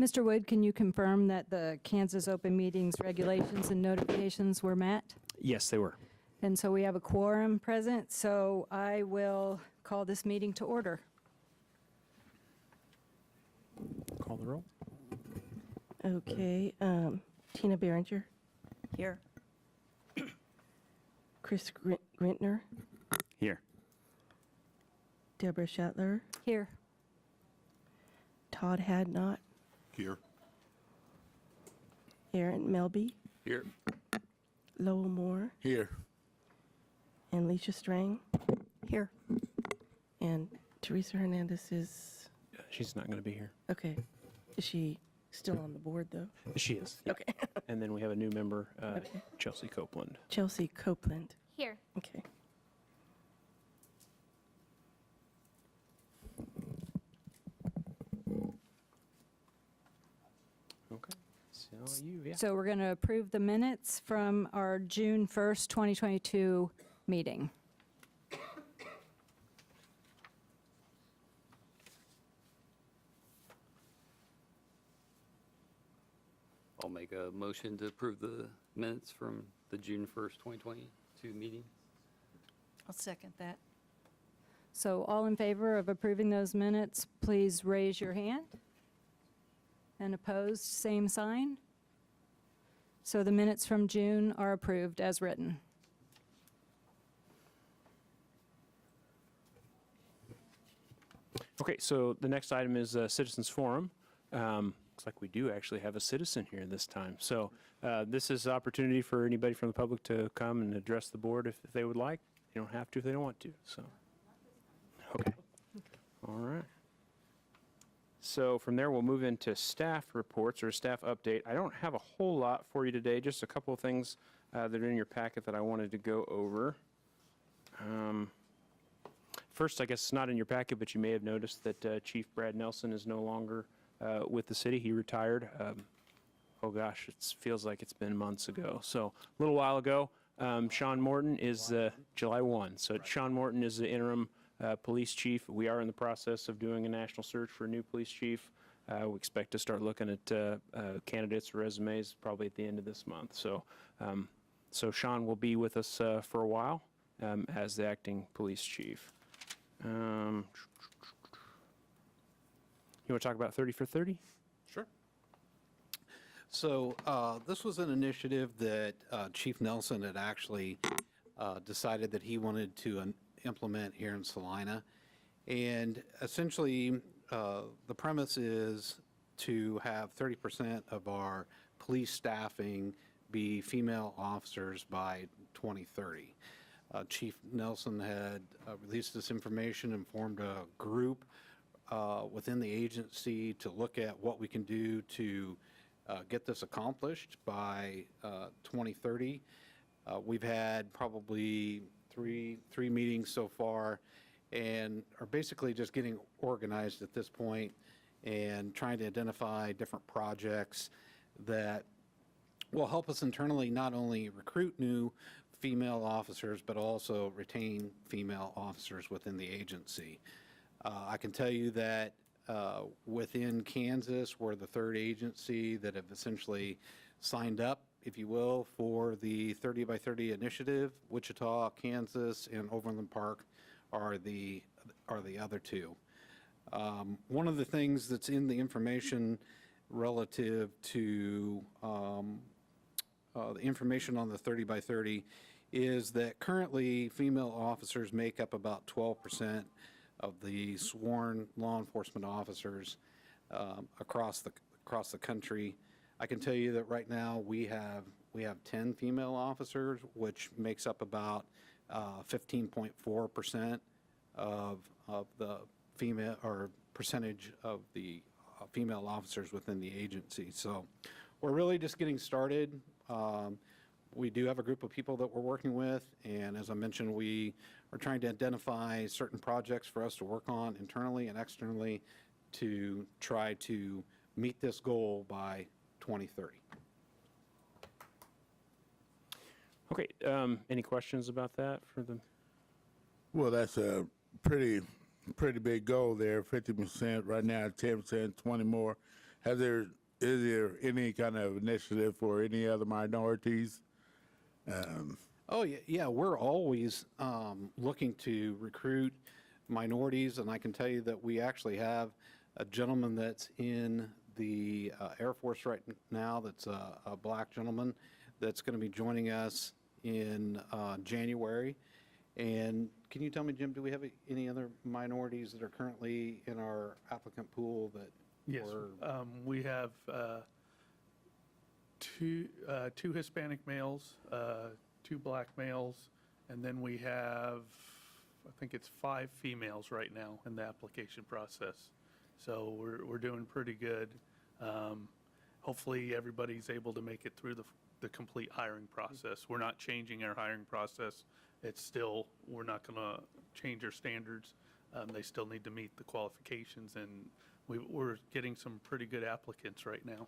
Mr. Wood, can you confirm that the Kansas Open Meetings regulations and notifications were met? Yes, they were. And so we have a quorum present, so I will call this meeting to order. Call the roll. Okay, Tina Behringer, Here. Chris Grintner, Here. Deborah Shetler, Here. Todd Hadnot, Here. Aaron Melby, Here. Lowell Moore, Here. and Leisha Strang. Here. And Teresa Hernandez is, She's not going to be here. okay. Is she still on the board, though? She is. Yeah. Okay. And then we have a new member, Okay. Chelsea Copeland. Chelsea Copeland. Here. Okay. Okay. So yeah. So we're going to approve the minutes from our June 1st, 2022 meeting. I'll make a motion to approve the minutes from the June 1st, 2022 meeting. I'll second that. So all in favor of approving those minutes, please raise your hand. And opposed, same sign. So the minutes from June are approved as written. Okay, so the next item is Citizens Forum. Looks like we do actually have a citizen here this time. So this is an opportunity for anybody from the public to come and address the board if they would like. You don't have to if they don't want to. So, okay. All right. So from there, we'll move into staff reports or a staff update. I don't have a whole lot for you today, just a couple of things that are in your packet that I wanted to go over. First, I guess it's not in your packet, but you may have noticed that Chief Brad Nelson is no longer with the city. He retired. Oh gosh, it feels like it's been months ago. So a little while ago, Sean Morton is July 1. So Sean Morton is the interim police chief. We are in the process of doing a national search for a new police chief. We expect to start looking at candidates or resumes probably at the end of this month. So, so Sean will be with us for a while as the acting police chief. You want to talk about 30 for 30? Sure. So this was an initiative that Chief Nelson had actually decided that he wanted to implement here in Salina. And essentially, the premise is to have 30% of our police staffing be female officers by 2030. Chief Nelson had released this information and formed a group within the agency to look at what we can do to get this accomplished by 2030. We've had probably three meetings so far and are basically just getting organized at this point and trying to identify different projects that will help us internally not only recruit new female officers, but also retain female officers within the agency. I can tell you that within Kansas, we're the third agency that have essentially signed up, if you will, for the 30 by 30 initiative. Wichita, Kansas, and Overland Park are the other two. One of the things that's in the information relative to the information on the 30 by 30 is that currently female officers make up about 12% of the sworn law enforcement officers across the country. I can tell you that right now we have 10 female officers, which makes up about 15.4% of the female or percentage of the female officers within the agency. So we're really just getting started. We do have a group of people that we're working with, and as I mentioned, we are trying to identify certain projects for us to work on internally and externally to try to meet this goal by 2030. Okay, any questions about that for the? Well, that's a pretty big goal there, 50% right now, 10%, 20 more is there any kind of initiative for any other minorities? Oh, yeah, we're always looking to recruit minorities, and I can tell you that we actually have a gentleman that's in the Air Force right now that's a black gentleman that's going to be joining us in January. And can you tell me, Jim, do we have any other minorities that are currently in our applicant pool that? Yes, we have two Hispanic males, 2 black males, and then we have, I think it's 5 females right now in the application process. So we're doing pretty good. Hopefully, everybody's able to make it through the complete hiring process. We're not changing our hiring process. It's still, we're not going to change our standards. They still need to meet the qualifications, and we're getting some pretty good applicants right now.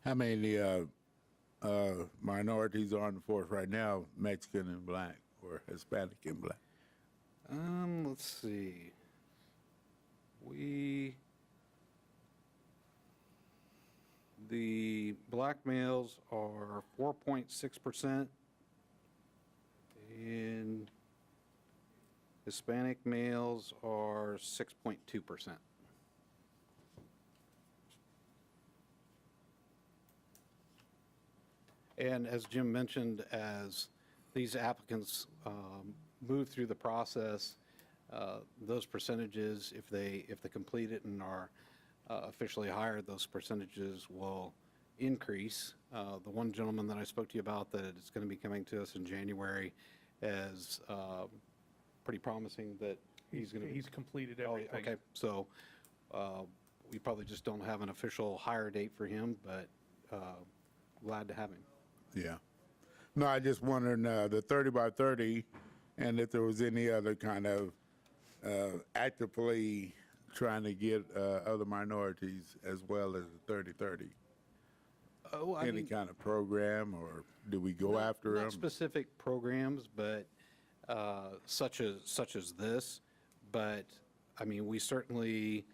How many minorities are on the force right now, Mexican and black, or Hispanic and black? Let's see. The black males are 4.6%, and Hispanic males are 6.2%. And as Jim mentioned, as these applicants move through the process, those percentages, if they complete it and are officially hired, those percentages will increase. The one gentleman that I spoke to you about that is going to be coming to us in January is pretty promising that he's going to. He's completed Oh, everything. okay, so we probably just don't have an official hire date for him, but glad to have him. Yeah. No, I just wondering the 30 by 30, and if there was any other kind of actively trying to get other minorities as well as the 30-30. Oh, I Any mean, kind of program, or do we go after them? not specific programs, but such as this. But I mean, we certainly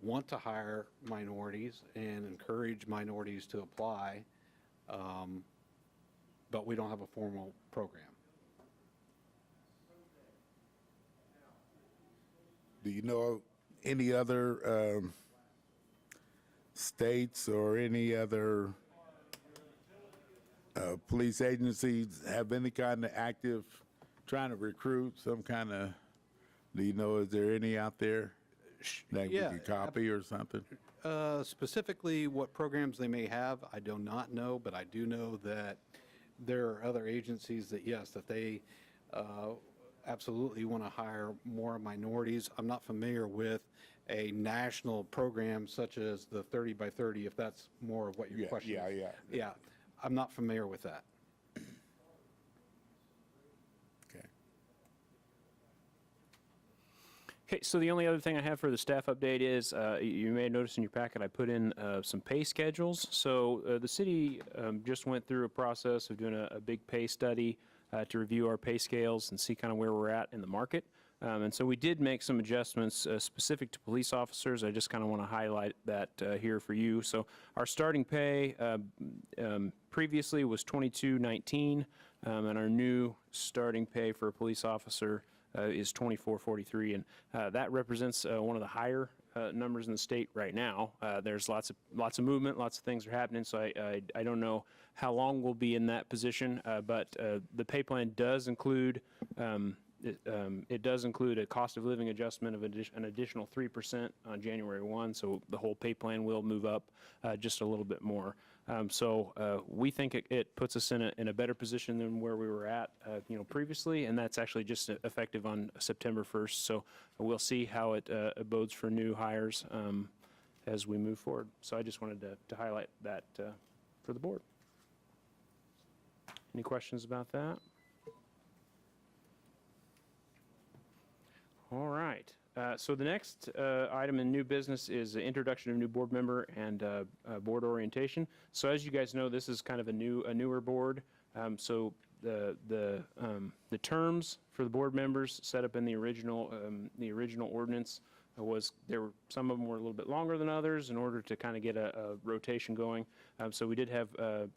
want to hire minorities and encourage minorities to apply, but we don't have a formal program. Do you know of any other states or any other police agencies have any kind of active trying to recruit some kind of, do you know, is there any out there that we Yeah, could copy or something? Specifically, what programs they may have, I do not know, but I do know that there are other agencies that, yes, that they absolutely want to hire more minorities. I'm not familiar with a national program such as the 30 by 30, if that's more of what your question is. Yeah, I'm not familiar with that. Okay. Okay, so the only other thing I have for the staff update is, you may have noticed in your packet, I put in some pay schedules. So the city just went through a process of doing a big pay study to review our pay scales and see kind of where we're at in the market. And so we did make some adjustments specific to police officers. I just kind of want to highlight that here for you. So our starting pay previously was $22.19, and our new starting pay for a police officer is $24.43, and that represents one of the higher numbers in the state right now. There's lots of movement, lots of things are happening, so I don't know how long we'll be in that position, but the pay plan does include it does include a cost of living adjustment of an additional 3% on January 1, so the whole pay plan will move up just a little bit more. So we think it puts us in a better position than where we were at previously, and that's actually just effective on September 1st. So we'll see how it bodes for new hires as we move forward. So I just wanted to highlight that for the board. Any questions about that? All right. So the next item in new business is the introduction of new board member and board orientation. So as you guys know, this is kind of a newer board. So the terms for the board members set up in the original ordinance some of them were a little bit longer than others in order to kind of get a rotation going. So we did have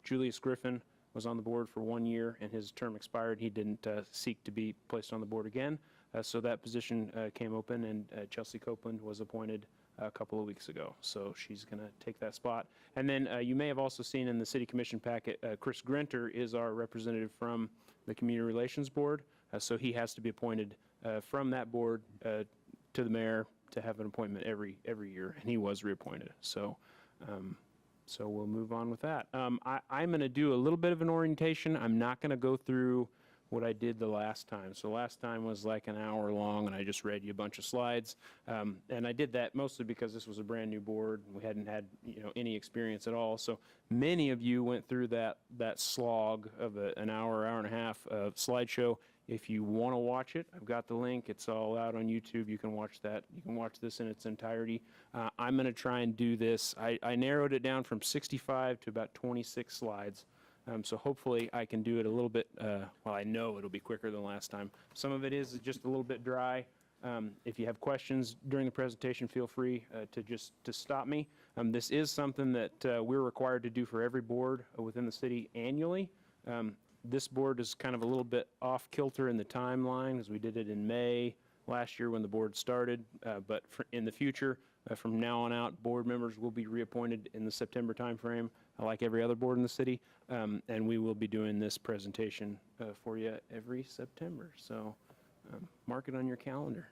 Julius Griffin was on the board for 1 year, and his term expired. He didn't seek to be placed on the board again. So that position came open, and Chelsea Copeland was appointed a couple of weeks ago. So she's going to take that spot. And then you may have also seen in the City Commission packet, Chris Grinter is our representative from the Community Relations Board. So he has to be appointed from that board to the mayor to have an appointment every year, and he was reappointed. So so we'll move on with that. I'm going to do a little bit of an orientation. I'm not going to go through what I did the last time. So last time was like an hour long, and I just read you a bunch of slides. And I did that mostly because this was a brand new board. We hadn't had any experience at all. So many of you went through that slog of an hour and a half slideshow. If you want to watch it, I've got the link. It's all out on YouTube. You can watch that. You can watch this in its entirety. I'm going to try and do this. I narrowed it down from 65 to about 26 slides. So hopefully I can do it a little bit, well, I know it'll be quicker than last time. Some of it is just a little bit dry. If you have questions during the presentation, feel free to stop me. This is something that we're required to do for every board within the city annually. This board is kind of a little bit off kilter in the timeline, as we did it in May last year when the board started. But in the future, from now on out, board members will be reappointed in the September timeframe, like every other board in the city. And we will be doing this presentation for you every September. So mark it on your calendar.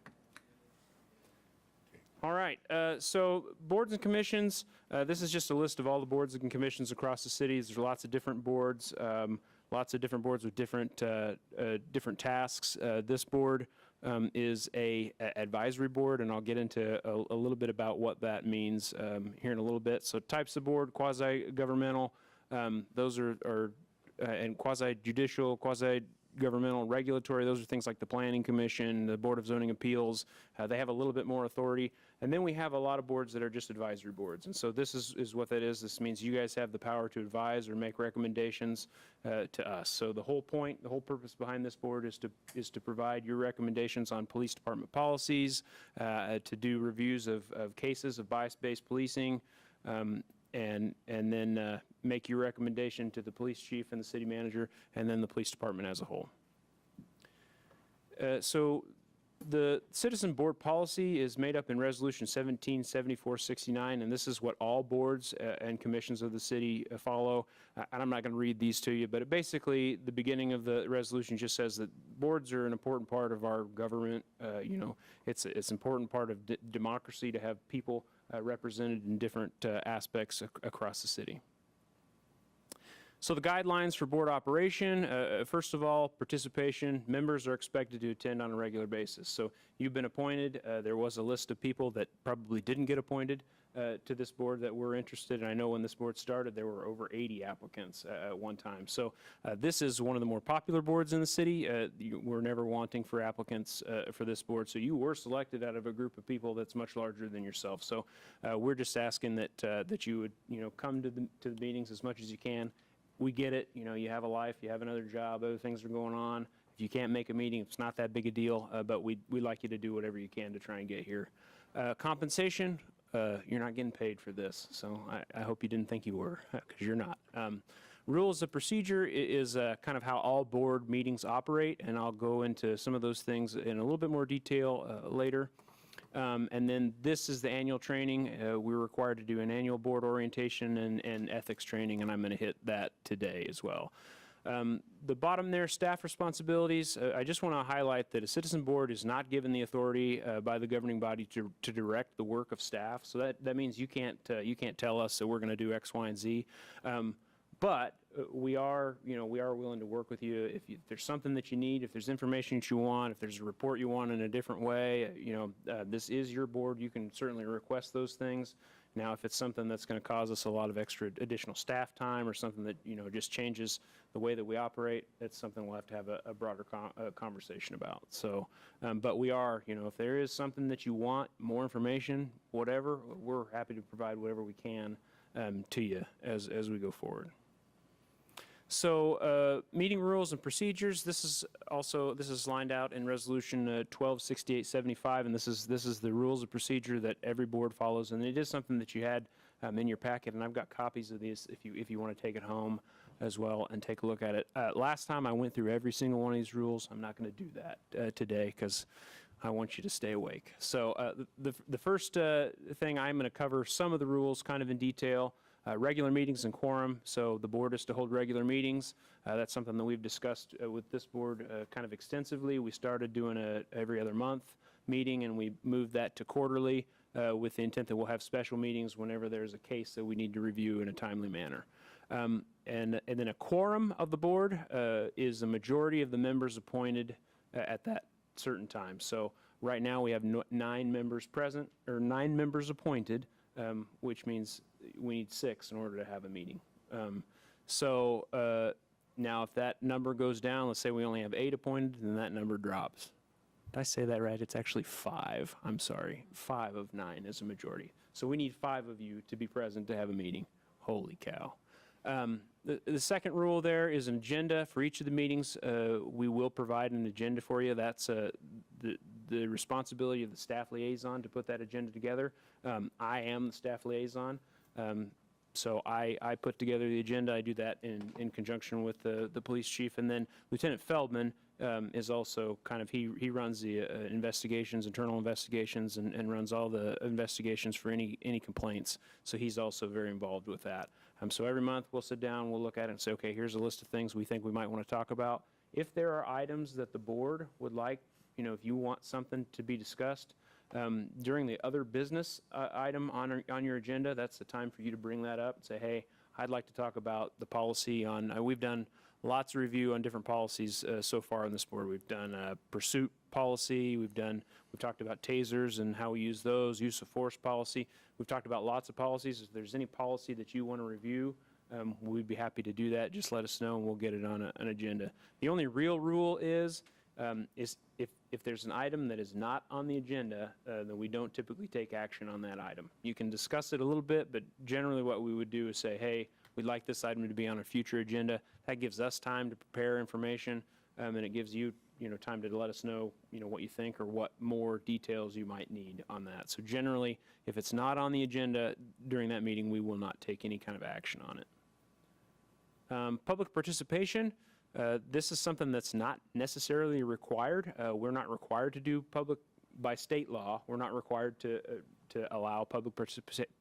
All right, so boards and commissions, this is just a list of all the boards and commissions across the city. There's lots of different boards. Lots of different boards with different tasks. This board is a advisory board, and I'll get into a little bit about what that means here in a little bit. So types of board: quasi-governmental, those are and quasi-judicial, quasi-governmental, regulatory. Those are things like the Planning Commission, the Board of Zoning Appeals. They have a little bit more authority. And then we have a lot of boards that are just advisory boards. And so this is what that is. This means you guys have the power to advise or make recommendations to us. So the whole point, the whole purpose behind this board is to provide your recommendations on police department policies, to do reviews of cases of bias-based policing, and then make your recommendation to the police chief and the city manager, and then the police department as a whole. So the citizen board policy is made up in Resolution 177469, and this is what all boards and commissions of the city follow. And I'm not going to read these to you, but basically the beginning of the resolution just says that boards are an important part of our government. It's an important part of democracy to have people represented in different aspects across the city. So the guidelines for board operation, first of all, participation. Members are expected to attend on a regular basis. So you've been appointed. There was a list of people that probably didn't get appointed to this board that were interested. And I know when this board started, there were over 80 applicants at one time. So this is one of the more popular boards in the city. We're never wanting for applicants for this board. So you were selected out of a group of people that's much larger than yourself. So we're just asking that you would come to the meetings as much as you can. We get it, you have a life, you have another job, other things are going on. If you can't make a meeting, it's not that big a deal, but we'd like you to do whatever you can to try and get here. Compensation, you're not getting paid for this, so I hope you didn't think you were, because you're not. Rules of procedure is kind of how all board meetings operate, and I'll go into some of those things in a little bit more detail later. And then this is the annual training. We're required to do an annual board orientation and ethics training, and I'm going to hit that today as well. The bottom there, staff responsibilities. I just want to highlight that a citizen board is not given the authority by the governing body to direct the work of staff. So that means you can't tell us that we're going to do X, Y, and Z. But we are willing to work with you. If there's something that you need, if there's information that you want, if there's a report you want in a different way, this is your board. You can certainly request those things. Now, if it's something that's going to cause us a lot of extra additional staff time or something that, just changes the way that we operate, it's something we'll have to have a broader conversation about. So, but we are, if there is something that you want, more information, whatever, we're happy to provide whatever we can to you as we go forward. So, meeting rules and procedures, this is lined out in Resolution 126875, and this is the rules of procedure that every board follows, and it is something that you had in your packet, and I've got copies of these if you want to take it home as well and take a look at it. Last time I went through every single one of these rules. I'm not going to do that today because I want you to stay awake. So the first thing, I'm going to cover some of the rules kind of in detail. Regular meetings and quorum, so the board is to hold regular meetings. That's something that we've discussed with this board kind of extensively. We started doing a every other month meeting, and we moved that to quarterly with the intent that we'll have special meetings whenever there's a case that we need to review in a timely manner. And then a quorum of the board is a majority of the members appointed at that certain time. So right now we have 9 members present, or 9 members appointed, which means we need 6 in order to have a meeting. Now if that number goes down, let's say we only have 8 appointed, then that number drops. Did I say that right? It's actually 5. I'm sorry. 5 of 9 is a majority. So we need 5 of you to be present to have a meeting. Holy cow. The second rule there is an agenda for each of the meetings. We will provide an agenda for you. That's the responsibility of the staff liaison to put that agenda together. I am the staff liaison, so I put together the agenda. I do that in conjunction with the police chief, and then Lieutenant Feldman is also kind of, he runs the investigations, internal investigations, and runs all the investigations for any complaints. So he's also very involved with that. So every month we'll sit down, we'll look at it and say, okay, here's a list of things we think we might want to talk about. If there are items that the board would like, if you want something to be discussed during the other business item on your agenda, that's the time for you to bring that up and say, hey, I'd like to talk about the policy on, we've done lots of review on different policies so far on this board. We've done pursuit policy, we've talked about tasers and how we use those, use of force policy. We've talked about lots of policies. If there's any policy that you want to review, we'd be happy to do that. Just let us know and we'll get it on an agenda. The only real rule is if there's an item that is not on the agenda, then we don't typically take action on that item. You can discuss it a little bit, but generally what we would do is say, hey, we'd like this item to be on a future agenda. That gives us time to prepare information, and it gives you, time to let us know, what you think or what more details you might need on that. So generally, if it's not on the agenda during that meeting, we will not take any kind of action on it. Public participation. This is something that's not necessarily required. We're not required to do public, by state law, we're not required to allow public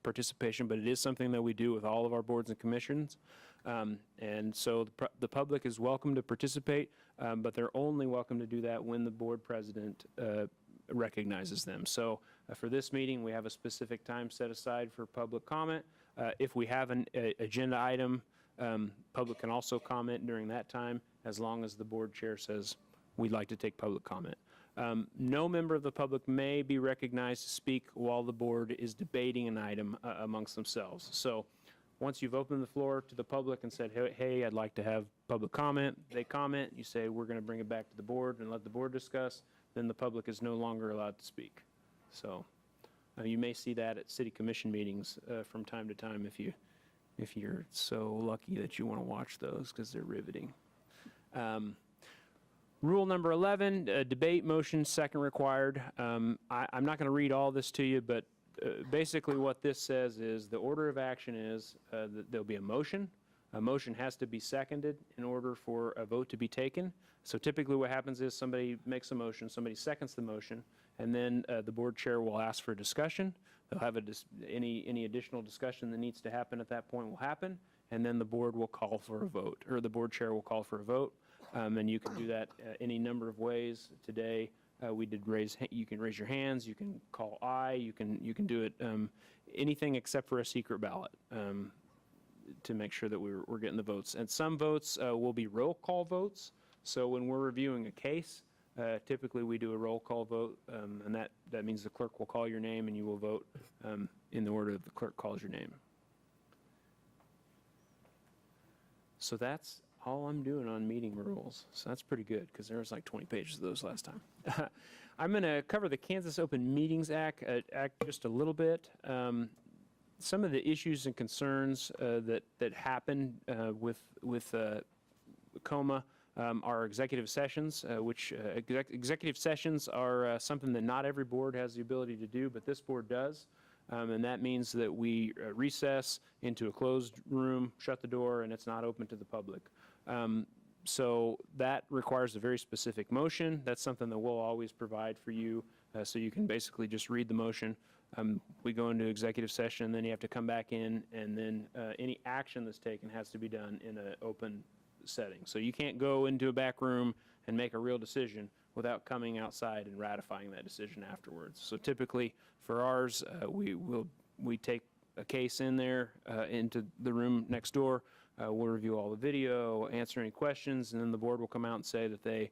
participation, but it is something that we do with all of our boards and commissions. And so the public is welcome to participate, but they're only welcome to do that when the board president recognizes them. So for this meeting, we have a specific time set aside for public comment. If we have an agenda item, public can also comment during that time, as long as the board chair says, we'd like to take public comment. No member of the public may be recognized to speak while the board is debating an item amongst themselves. So once you've opened the floor to the public and said, hey, I'd like to have public comment, they comment, you say, we're going to bring it back to the board and let the board discuss, then the public is no longer allowed to speak. So you may see that at city commission meetings from time to time if you're so lucky that you want to watch those, because they're riveting. Rule number 11, debate motion, second required. I'm not going to read all this to you, but basically what this says is the order of action is that there'll be a motion. A motion has to be seconded in order for a vote to be taken. So typically what happens is somebody makes a motion, somebody seconds the motion, and then the board chair will ask for discussion. They'll have any additional discussion that needs to happen at that point will happen, and then the board will call for a vote, or the board chair will call for a vote. And you can do that any number of ways. Today, we did you can raise your hands, you can call aye, you can do it anything except for a secret ballot to make sure that we're getting the votes. And some votes will be roll call votes. So when we're reviewing a case, typically we do a roll call vote, and that means the clerk will call your name and you will vote in the order that the clerk calls your name. So that's all I'm doing on meeting rules. So that's pretty good, because there was like 20 pages of those last time. I'm going to cover the Kansas Open Meetings Act just a little bit. Some of the issues and concerns that happen with coma are executive sessions, which executive sessions are something that not every board has the ability to do, but this board does. And that means that we recess into a closed room, shut the door, and it's not open to the public. So that requires a very specific motion. That's something that we'll always provide for you, so you can basically just read the motion. We go into executive session, then you have to come back in, and then any action that's taken has to be done in an open setting. So you can't go into a back room and make a real decision without coming outside and ratifying that decision afterwards. So typically, for ours, we take a case in there into the room next door. We'll review all the video, answer any questions, and then the board will come out and say that they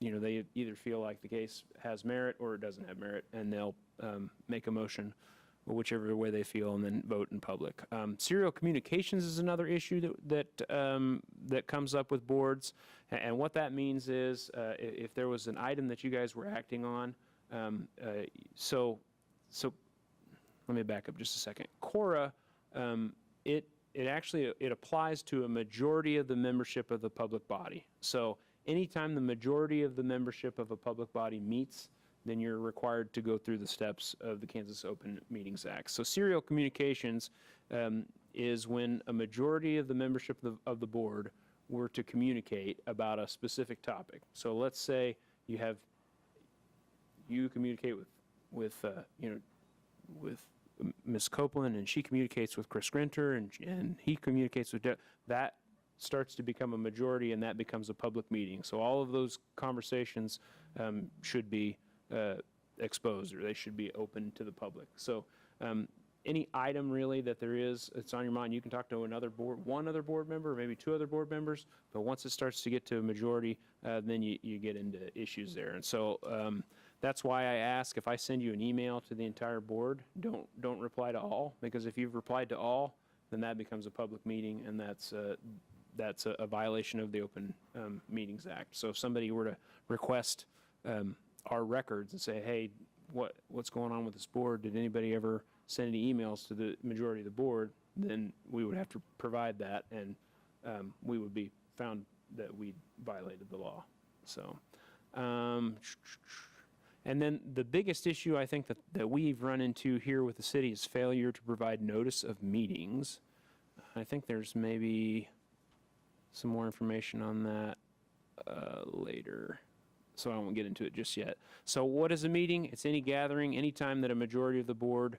either feel like the case has merit or it doesn't have merit, and they'll make a motion whichever way they feel, and then vote in public. Serial communications is another issue that comes up with boards, and what that means is if there was an item that you guys were acting on, so let me back up just a second. Cora, it applies to a majority of the membership of the public body. So anytime the majority of the membership of a public body meets, then you're required to go through the steps of the Kansas Open Meetings Act. So serial communications is when a majority of the membership of the board were to communicate about a specific topic. So let's say you communicate with Ms. Copeland, and she communicates with Chris Grinter, and he communicates with that starts to become a majority, and that becomes a public meeting. So all of those conversations should be exposed, or they should be open to the public. So any item really that there is, it's on your mind, you can talk to one other board member, or maybe two other board members, but once it starts to get to a majority, then you get into issues there. And so that's why I ask, if I send you an email to the entire board, don't reply to all, because if you've replied to all, then that becomes a public meeting, and that's a violation of the Open Meetings Act. So if somebody were to request our records and say, hey, what's going on with this board? Did anybody ever send any emails to the majority of the board? Then we would have to provide that, and we would be found that we violated the law. So, and then the biggest issue I think that we've run into here with the city is failure to provide notice of meetings. I think there's maybe some more information on that later, so I won't get into it just yet. So what is a meeting? It's any gathering, anytime that a majority of the board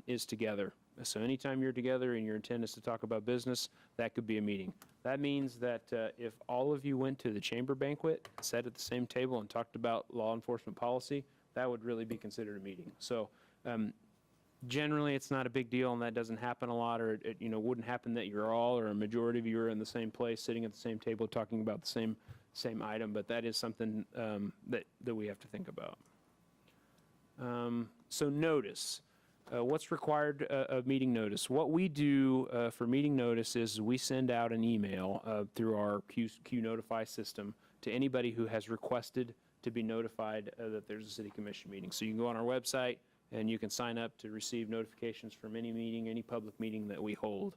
is together. So anytime you're together and your intent is to talk about business, that could be a meeting. That means that if all of you went to the chamber banquet, sat at the same table and talked about law enforcement policy, that would really be considered a meeting. So generally, it's not a big deal, and that doesn't happen a lot, or it wouldn't happen that you're all or a majority of you are in the same place, sitting at the same table, talking about the same item. But that is something that we have to think about. So notice. What's required of meeting notice? What we do for meeting notice is we send out an email through our Q Notify system to anybody who has requested to be notified that there's a city commission meeting. So you can go on our website and you can sign up to receive notifications from any meeting, any public meeting that we hold.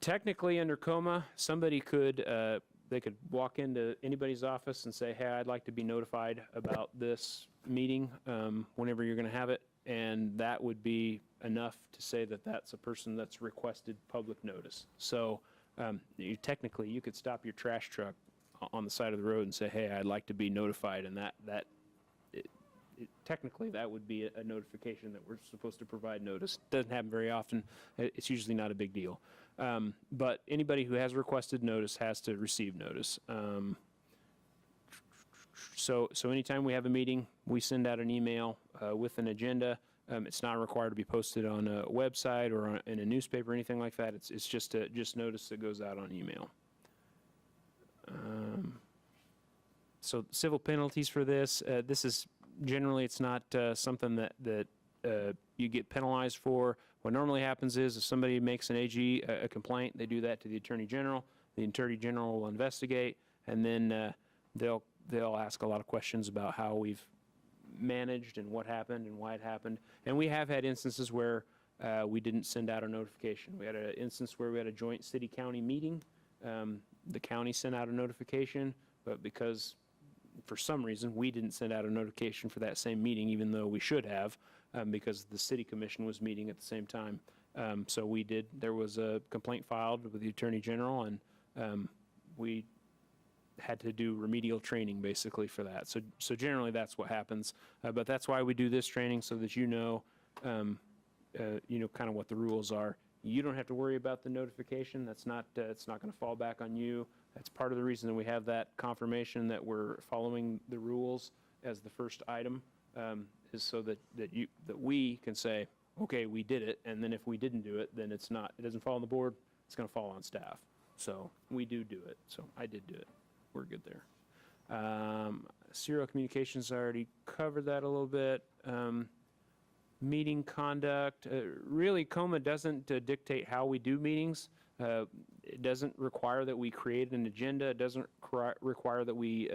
Technically, under COMA, somebody could walk into anybody's office and say, hey, I'd like to be notified about this meeting whenever you're going to have it. And that would be enough to say that that's a person that's requested public notice. So technically, you could stop your trash truck on the side of the road and say, hey, I'd like to be notified, and technically that would be a notification that we're supposed to provide notice. Doesn't happen very often. It's usually not a big deal. But anybody who has requested notice has to receive notice. So anytime we have a meeting, we send out an email with an agenda. It's not required to be posted on a website or in a newspaper or anything like that. It's just notice that goes out on email. So civil penalties for this. This is generally, it's not something that you get penalized for. What normally happens is if somebody makes an AG a complaint, they do that to the Attorney General. The Attorney General will investigate, and then they'll ask a lot of questions about how we've managed and what happened and why it happened. And we have had instances where we didn't send out a notification. We had an instance where we had a joint city-county meeting. The county sent out a notification, but because, for some reason, we didn't send out a notification for that same meeting, even though we should have, because the city commission was meeting at the same time. So we did, there was a complaint filed with the Attorney General, and we had to do remedial training basically for that. So generally that's what happens, but that's why we do this training, so that you know kind of what the rules are. You don't have to worry about the notification. That's not, it's not going to fall back on you. That's part of the reason that we have that confirmation that we're following the rules as the first item, is so that we can say, okay, we did it, and then if we didn't do it, then it doesn't fall on the board, it's going to fall on staff. So we do it. So I did do it. We're good there. Serial communications, I already covered that a little bit. Meeting conduct, really COMA doesn't dictate how we do meetings. It doesn't require that we create an agenda. It doesn't require that we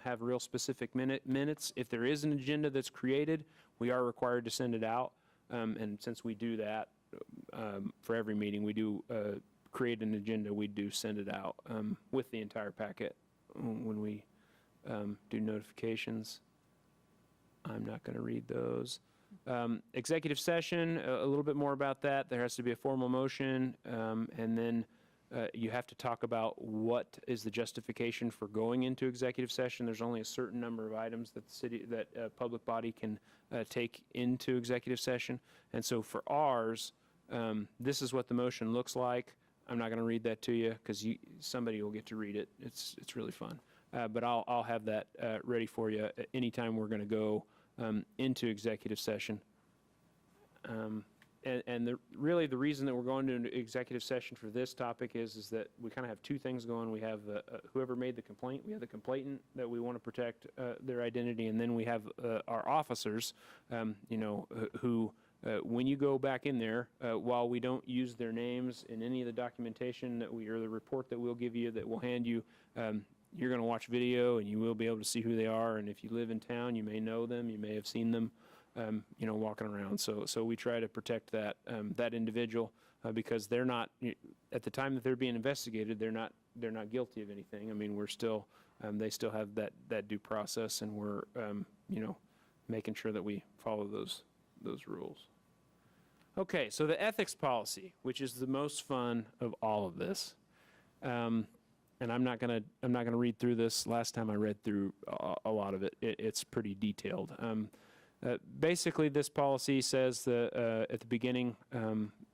have real specific minutes. If there is an agenda that's created, we are required to send it out. And since we do that for every meeting, we do create an agenda, we do send it out with the entire packet when we do notifications. I'm not going to read those. Executive session, a little bit more about that. There has to be a formal motion, and then you have to talk about what is the justification for going into executive session. There's only a certain number of items that a public body can take into executive session. And so for ours, this is what the motion looks like. I'm not going to read that to you because somebody will get to read it. It's really fun. But I'll have that ready for you anytime we're going to go into executive session. And really the reason that we're going to an executive session for this topic is that we kind of have two things going. We have whoever made the complaint, we have the complainant that we want to protect their identity, and then we have our officers, who when you go back in there, while we don't use their names in any of the documentation or the report that we'll give you, that we'll hand you, you're going to watch video and you will be able to see who they are. And if you live in town, you may know them, you may have seen them, walking around. So we try to protect that individual because they're not, at the time that they're being investigated, they're not guilty of anything. I mean, we're still, they still have that due process, and we're, making sure that we follow those rules. Okay, so the ethics policy, which is the most fun of all of this. And I'm not gonna read through this. Last time I read through a lot of it. It's pretty detailed. Basically, this policy says that, at the beginning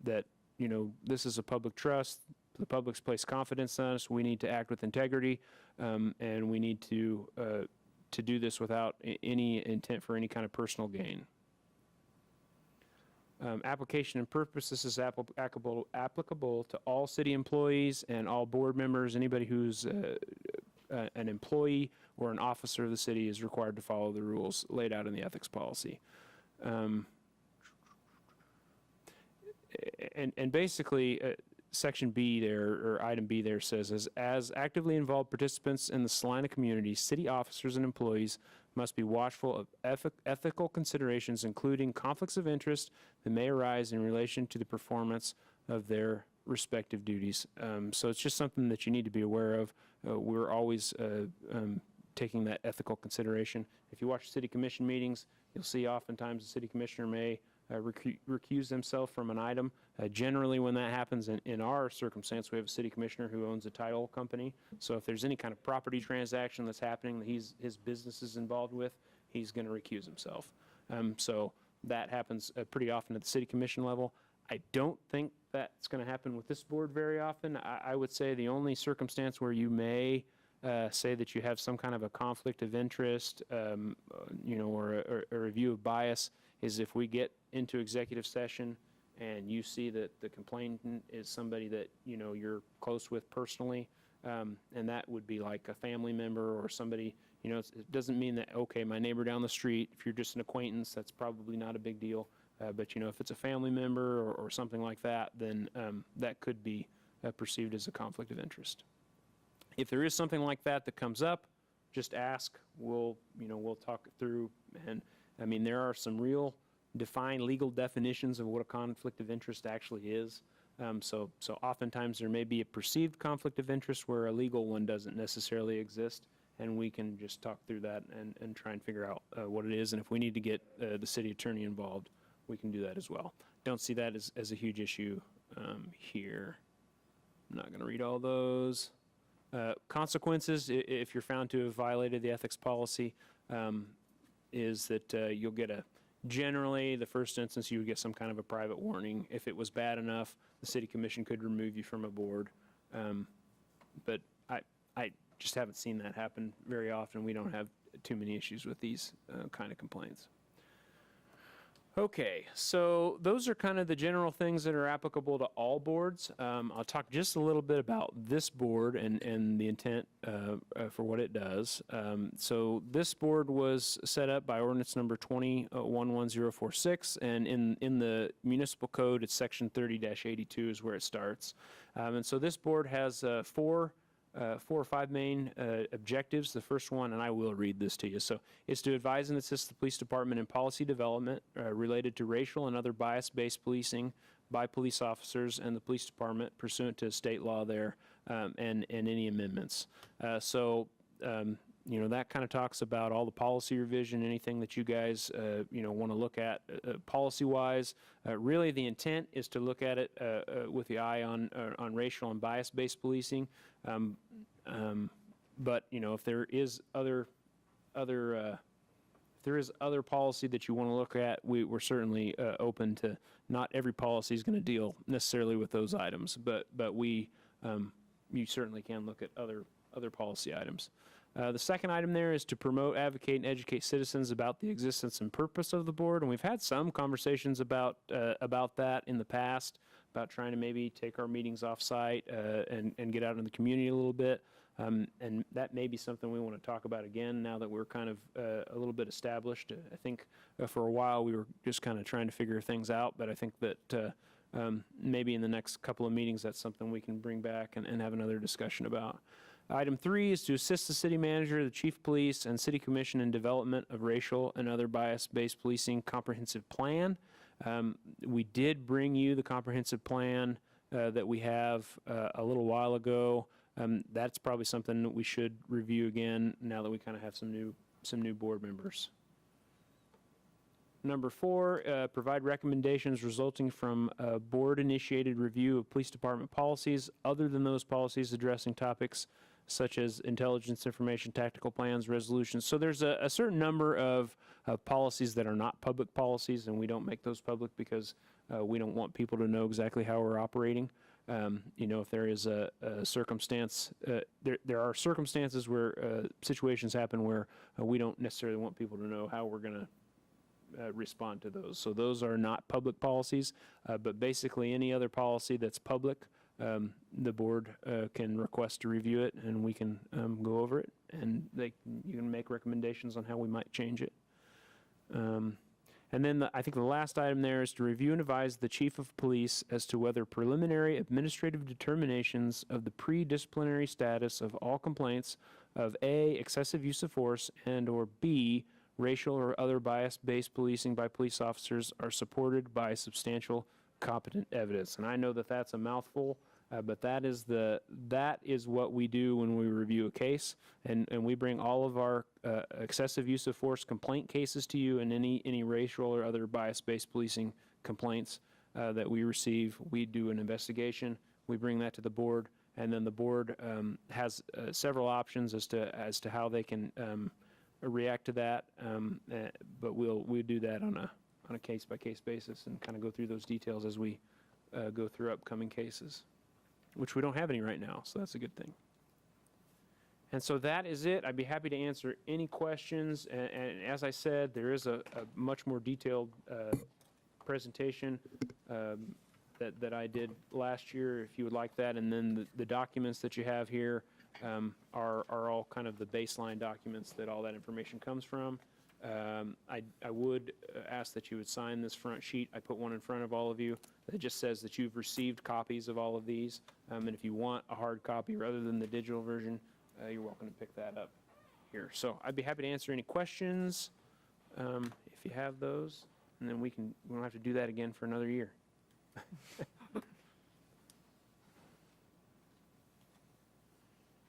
that this is a public trust. The public's placed confidence in us. We need to act with integrity, and we need to do this without any intent for any kind of personal gain. Application and purpose, this is applicable to all city employees and all board members. Anybody who's an employee or an officer of the city is required to follow the rules laid out in the ethics policy. And basically, section B there, or item B there says, as actively involved participants in the Salina community, city officers and employees must be watchful of ethical considerations, including conflicts of interest that may arise in relation to the performance of their respective duties. So it's just something that you need to be aware of. We're always taking that ethical consideration. If you watch city commission meetings, you'll see oftentimes the city commissioner may recuse themselves from an item. Generally, when that happens, in our circumstance, we have a city commissioner who owns a title company. So if there's any kind of property transaction that's happening that his business is involved with, he's going to recuse himself. So that happens pretty often at the city commission level. I don't think that's going to happen with this board very often. I would say the only circumstance where you may say that you have some kind of a conflict of interest, or a review of bias, is if we get into executive session and you see that the complainant is somebody that you're close with personally, and that would be like a family member or somebody. It doesn't mean that, okay, my neighbor down the street, if you're just an acquaintance, that's probably not a big deal. But if it's a family member or something like that, then that could be perceived as a conflict of interest. If there is something like that comes up, just ask. We'll talk it through. And I mean, there are some real define legal definitions of what a conflict of interest actually is. So oftentimes there may be a perceived conflict of interest where a legal one doesn't necessarily exist, and we can just talk through that and try and figure out what it is. And if we need to get the city attorney involved, we can do that as well. Don't see that as a huge issue here. I'm not going to read all those. Consequences, if you're found to have violated the ethics policy, is that you'll get generally, the first instance, you would get some kind of a private warning. If it was bad enough, the city commission could remove you from a board. But I just haven't seen that happen very often. We don't have too many issues with these kind of complaints. Okay, so those are kind of the general things that are applicable to all boards. I'll talk just a little bit about this board and the intent for what it does. So this board was set up by ordinance number 211046, and in the municipal code, it's section 30-82 is where it starts. And so this board has four or five main objectives. The first one, and I will read this to you, so is to advise and assist the police department in policy development related to racial and other bias-based policing by police officers and the police department pursuant to state law there, and any amendments. You know, that kind of talks about all the policy revision, anything that you guys, you know, want to look at policy-wise. Really, the intent is to look at it with the eye on racial and bias-based policing. But you know, if there is other policy that you want to look at, we're certainly open to. Not every policy is going to deal necessarily with those items, but you certainly can look at other policy items. The second item there is to promote, advocate, and educate citizens about the existence and purpose of the board. And we've had some conversations about that in the past, about trying to maybe take our meetings off-site and get out in the community a little bit. And that may be something we want to talk about again now that we're kind of a little bit established. I think for a while we were just kind of trying to figure things out, but I think that maybe in the next couple of meetings that's something we can bring back and have another discussion about. Item 3 is to assist the city manager, the chief of police, and city commission in development of racial and other bias-based policing comprehensive plan. We did bring you the comprehensive plan that we have a little while ago. That's probably something that we should review again now that we kind of have some new board members. Number 4, provide recommendations resulting from a board-initiated review of police department policies other than those policies addressing topics such as intelligence information, tactical plans, resolutions. So there's a certain number of policies that are not public policies, and we don't make those public because we don't want people to know exactly how we're operating. You know, if there is a circumstance, there are circumstances where situations happen where we don't necessarily want people to know how we're going to respond to those. So those are not public policies, but basically any other policy that's public, the board can request to review it, and we can go over it, and you can make recommendations on how we might change it. And then I think the last item there is to review and advise the chief of police as to whether preliminary administrative determinations of the pre-disciplinary status of all complaints of A, excessive use of force, and or B, racial or other bias-based policing by police officers are supported by substantial competent evidence. And I know that that's a mouthful, but that is what we do when we review a case, and we bring all of our excessive use of force complaint cases to you, and any racial or other bias-based policing complaints that we receive. We do an investigation, we bring that to the board, and then the board has several options as to how they can react to that, but we'll do that on a case-by-case basis and kind of go through those details as we go through upcoming cases, which we don't have any right now, so that's a good thing. And so that is it. I'd be happy to answer any questions, and as I said, there is a much more detailed presentation that I did last year, if you would like that, and then the documents that you have here are all kind of the baseline documents that all that information comes from. I would ask that you would sign this front sheet. I put one in front of all of you that just says that you've received copies of all of these, and if you want a hard copy rather than the digital version, you're welcome to pick that up here. So I'd be happy to answer any questions if you have those. and then we don't have to do that again for another year.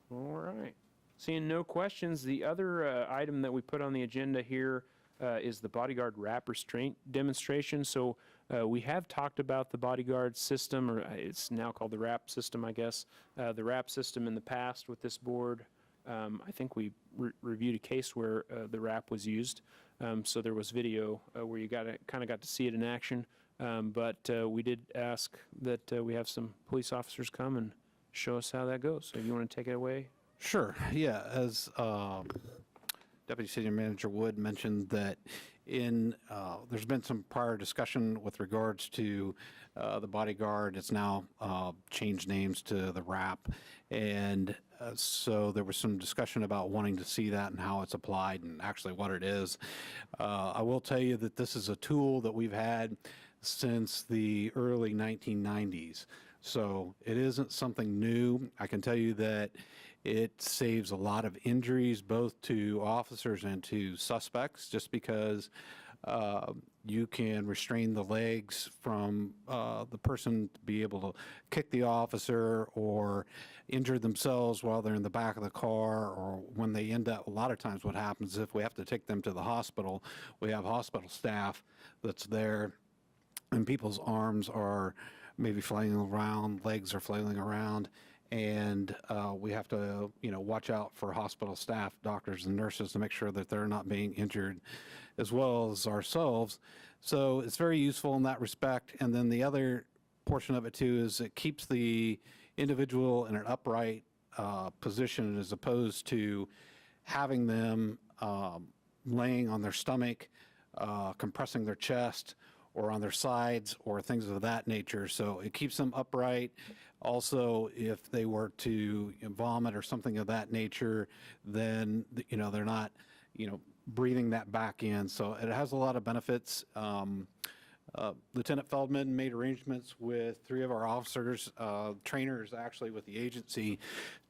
All right. Seeing no questions, the other item that we put on the agenda here is the Bodyguard wrap restraint demonstration. So we have talked about the Bodyguard system, or it's now called the wrap system, I guess. The wrap system in the past with this board. I think we reviewed a case where the wrap was used. So there was video where you kind of got to see it in action. But we did ask that we have some police officers come and show us how that goes. So if you want to take it away. Sure, yeah, as Deputy City Manager Wood mentioned that there's been some prior discussion with regards to the Bodyguard. It's now changed names to the wrap, and so there was some discussion about wanting to see that and how it's applied and actually what it is. I will tell you that this is a tool that we've had since the early 1990s, so it isn't something new. I can tell you that it saves a lot of injuries, both to officers and to suspects, just because you can restrain the legs from the person to be able to kick the officer or injure themselves while they're in the back of the car, or when they end up, a lot of times what happens is if we have to take them to the hospital, we have hospital staff that's there, and people's arms are maybe flailing around, legs are flailing around, and we have to, watch out for hospital staff, doctors and nurses, to make sure that they're not being injured, as well as ourselves. So it's very useful in that respect. And then the other portion of it too is it keeps the individual in an upright position, as opposed to having them laying on their stomach, compressing their chest, or on their sides, or things of that nature. So it keeps them upright. Also, if they were to vomit or something of that nature, then, they're not, breathing that back in. So it has a lot of benefits. Lieutenant Feldman made arrangements with 3 of our officers, trainers actually with the agency,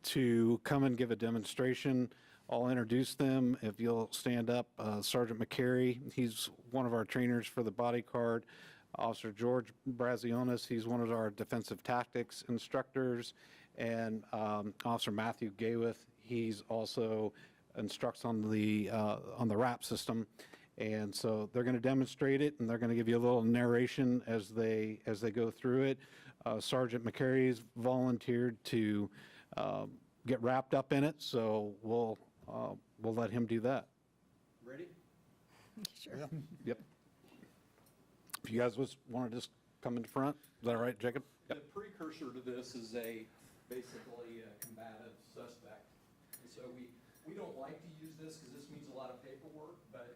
to come and give a demonstration. I'll introduce them. If you'll stand up, Sergeant McCary, he's one of our trainers for the Bodyguard. Officer George Brazionis, he's one of our defensive tactics instructors. And Officer Matthew Gaywith, he's also instructs on the wrap system. And so they're going to demonstrate it, and they're going to give you a little narration as they go through it. Sergeant McCary's volunteered to get wrapped up in it, so we'll let him do that. Ready? Sure. Yep. If you guys want to just come in front, is that all right, Jacob? The precursor to this is basically a combative suspect. And so we don't like to use this because this means a lot of paperwork, but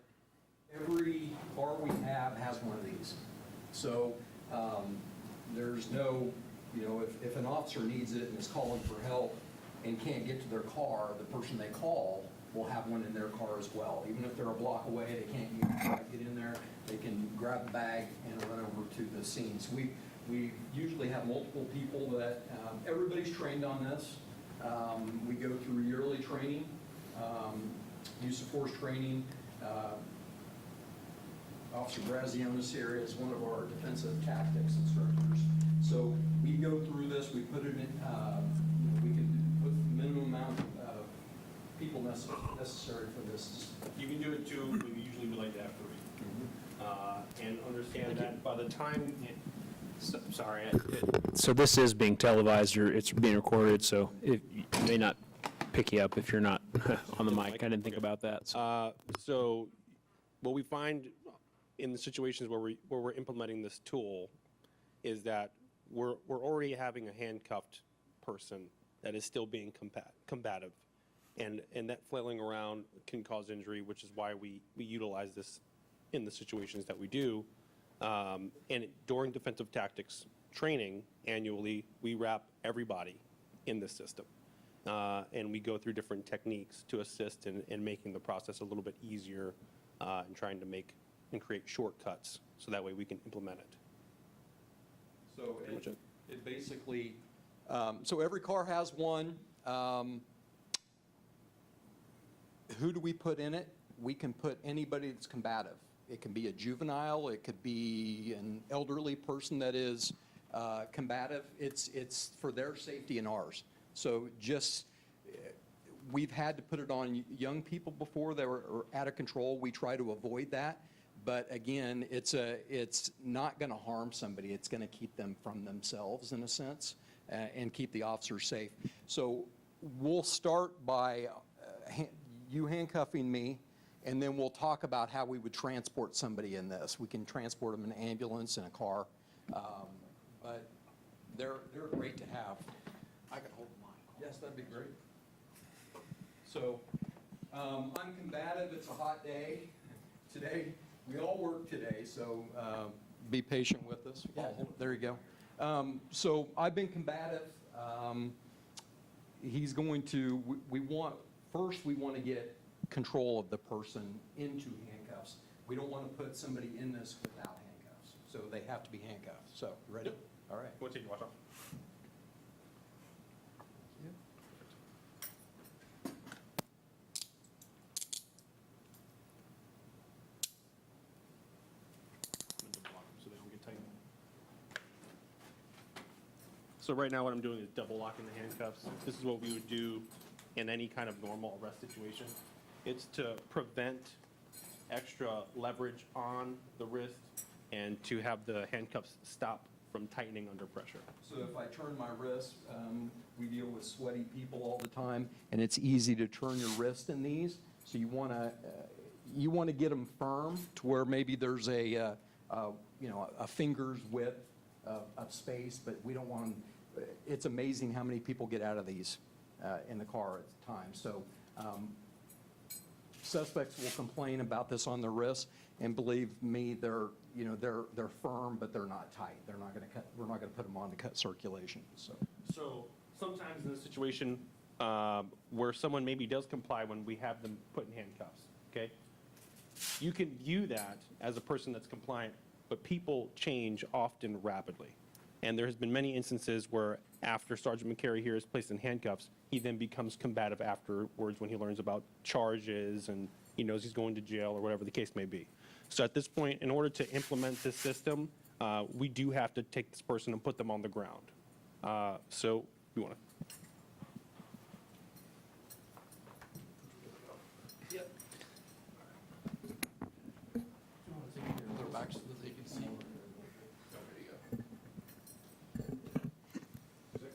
every bar we have has one of these. So there's no, if an officer needs it and is calling for help and can't get to their car, the person they call will have one in their car as well. Even if they're a block away, they can't get in there, they can grab the bag and run over to the scene. So we usually have multiple people that, everybody's trained on this. We go through yearly training, use of force training. Officer Brazionis here is one of our defensive tactics instructors. So we go through this, we put it in, we can put the minimum amount of people necessary for this. You can do it 2, but usually we like to have 3. And understand that by the time, sorry. So this is being televised, or it's being recorded, so it may not pick you up if you're not on the mic. I didn't think about that. So what we find in the situations where we're implementing this tool is that we're already having a handcuffed person that is still being combative, and that flailing around can cause injury, which is why we utilize this in the situations that we do. And during defensive tactics training annually, we wrap everybody in the system. And we go through different techniques to assist in making the process a little bit easier, and trying to make and create shortcuts so that way we can implement it. So it basically, so every car has one. Who do we put in it? We can put anybody that's combative. It can be a juvenile, it could be an elderly person that is combative. It's for their safety and ours. So just, we've had to put it on young people before that were out of control. We try to avoid that. But again, it's not going to harm somebody. It's going to keep them from themselves in a sense and keep the officers safe. So we'll start by you handcuffing me, and then we'll talk about how we would transport somebody in this. We can transport them in an ambulance, in a car. But they're great to have. I can hold mine. Yes, that'd be great. So I'm combative. It's a hot day today. We all work today, so be patient with us. Yeah, there you go. So I've been combative. He's going to, we want to get control of the person into handcuffs. We don't want to put somebody in this without handcuffs. So they have to be handcuffed. So, ready? Yep. All right. We'll take your watch off. So they don't get tight. So right now what I'm doing is double locking the handcuffs. This is what we would do in any kind of normal arrest situation. It's to prevent extra leverage on the wrist and to have the handcuffs stop from tightening under pressure. So if I turn my wrist, we deal with sweaty people all the time, and it's easy to turn your wrist in these. So you want to get them firm to where maybe there's a finger's width of space, but we don't want them. It's amazing how many people get out of these in the car at times. So suspects will complain about this on their wrist, and believe me, they're firm, but they're not tight. They're not going to cut. We're not going to put them on to cut circulation. So sometimes in a situation where someone maybe does comply when we have them put in handcuffs, okay? You can view that as a person that's compliant, but people change often rapidly. And there has been many instances where after Sergeant McCary here is placed in handcuffs, he then becomes combative afterwards when he learns about charges and he knows he's going to jail or whatever the case may be. So at this point, in order to implement this system, we do have to take this person and put them on the ground. So we want to. Yep. Their backs so that they can see.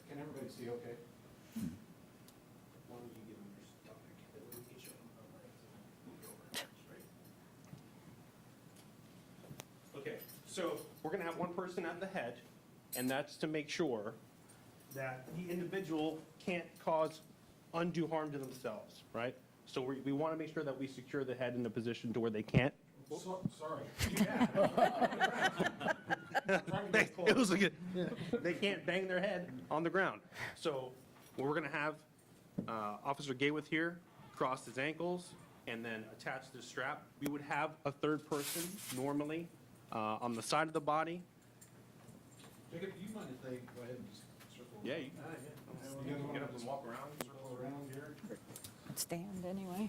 Can everybody see okay? Why don't you give them your stomach, that way we can show them how legs and straight. Okay, so we're gonna have one person at the head, and that's to make sure that the individual can't cause undue harm to themselves, right? So we wanna make sure that we secure the head in a position to where they can't. Sorry. It was a good. They can't bang their head on the ground. So we're going to have Officer Gayworth here cross his ankles and then attach the strap. We would have a third person normally on the side of the body. Jacob, do you mind if they go ahead and just circle? Yeah, you can get up and walk around, circle around here. Stand anyway.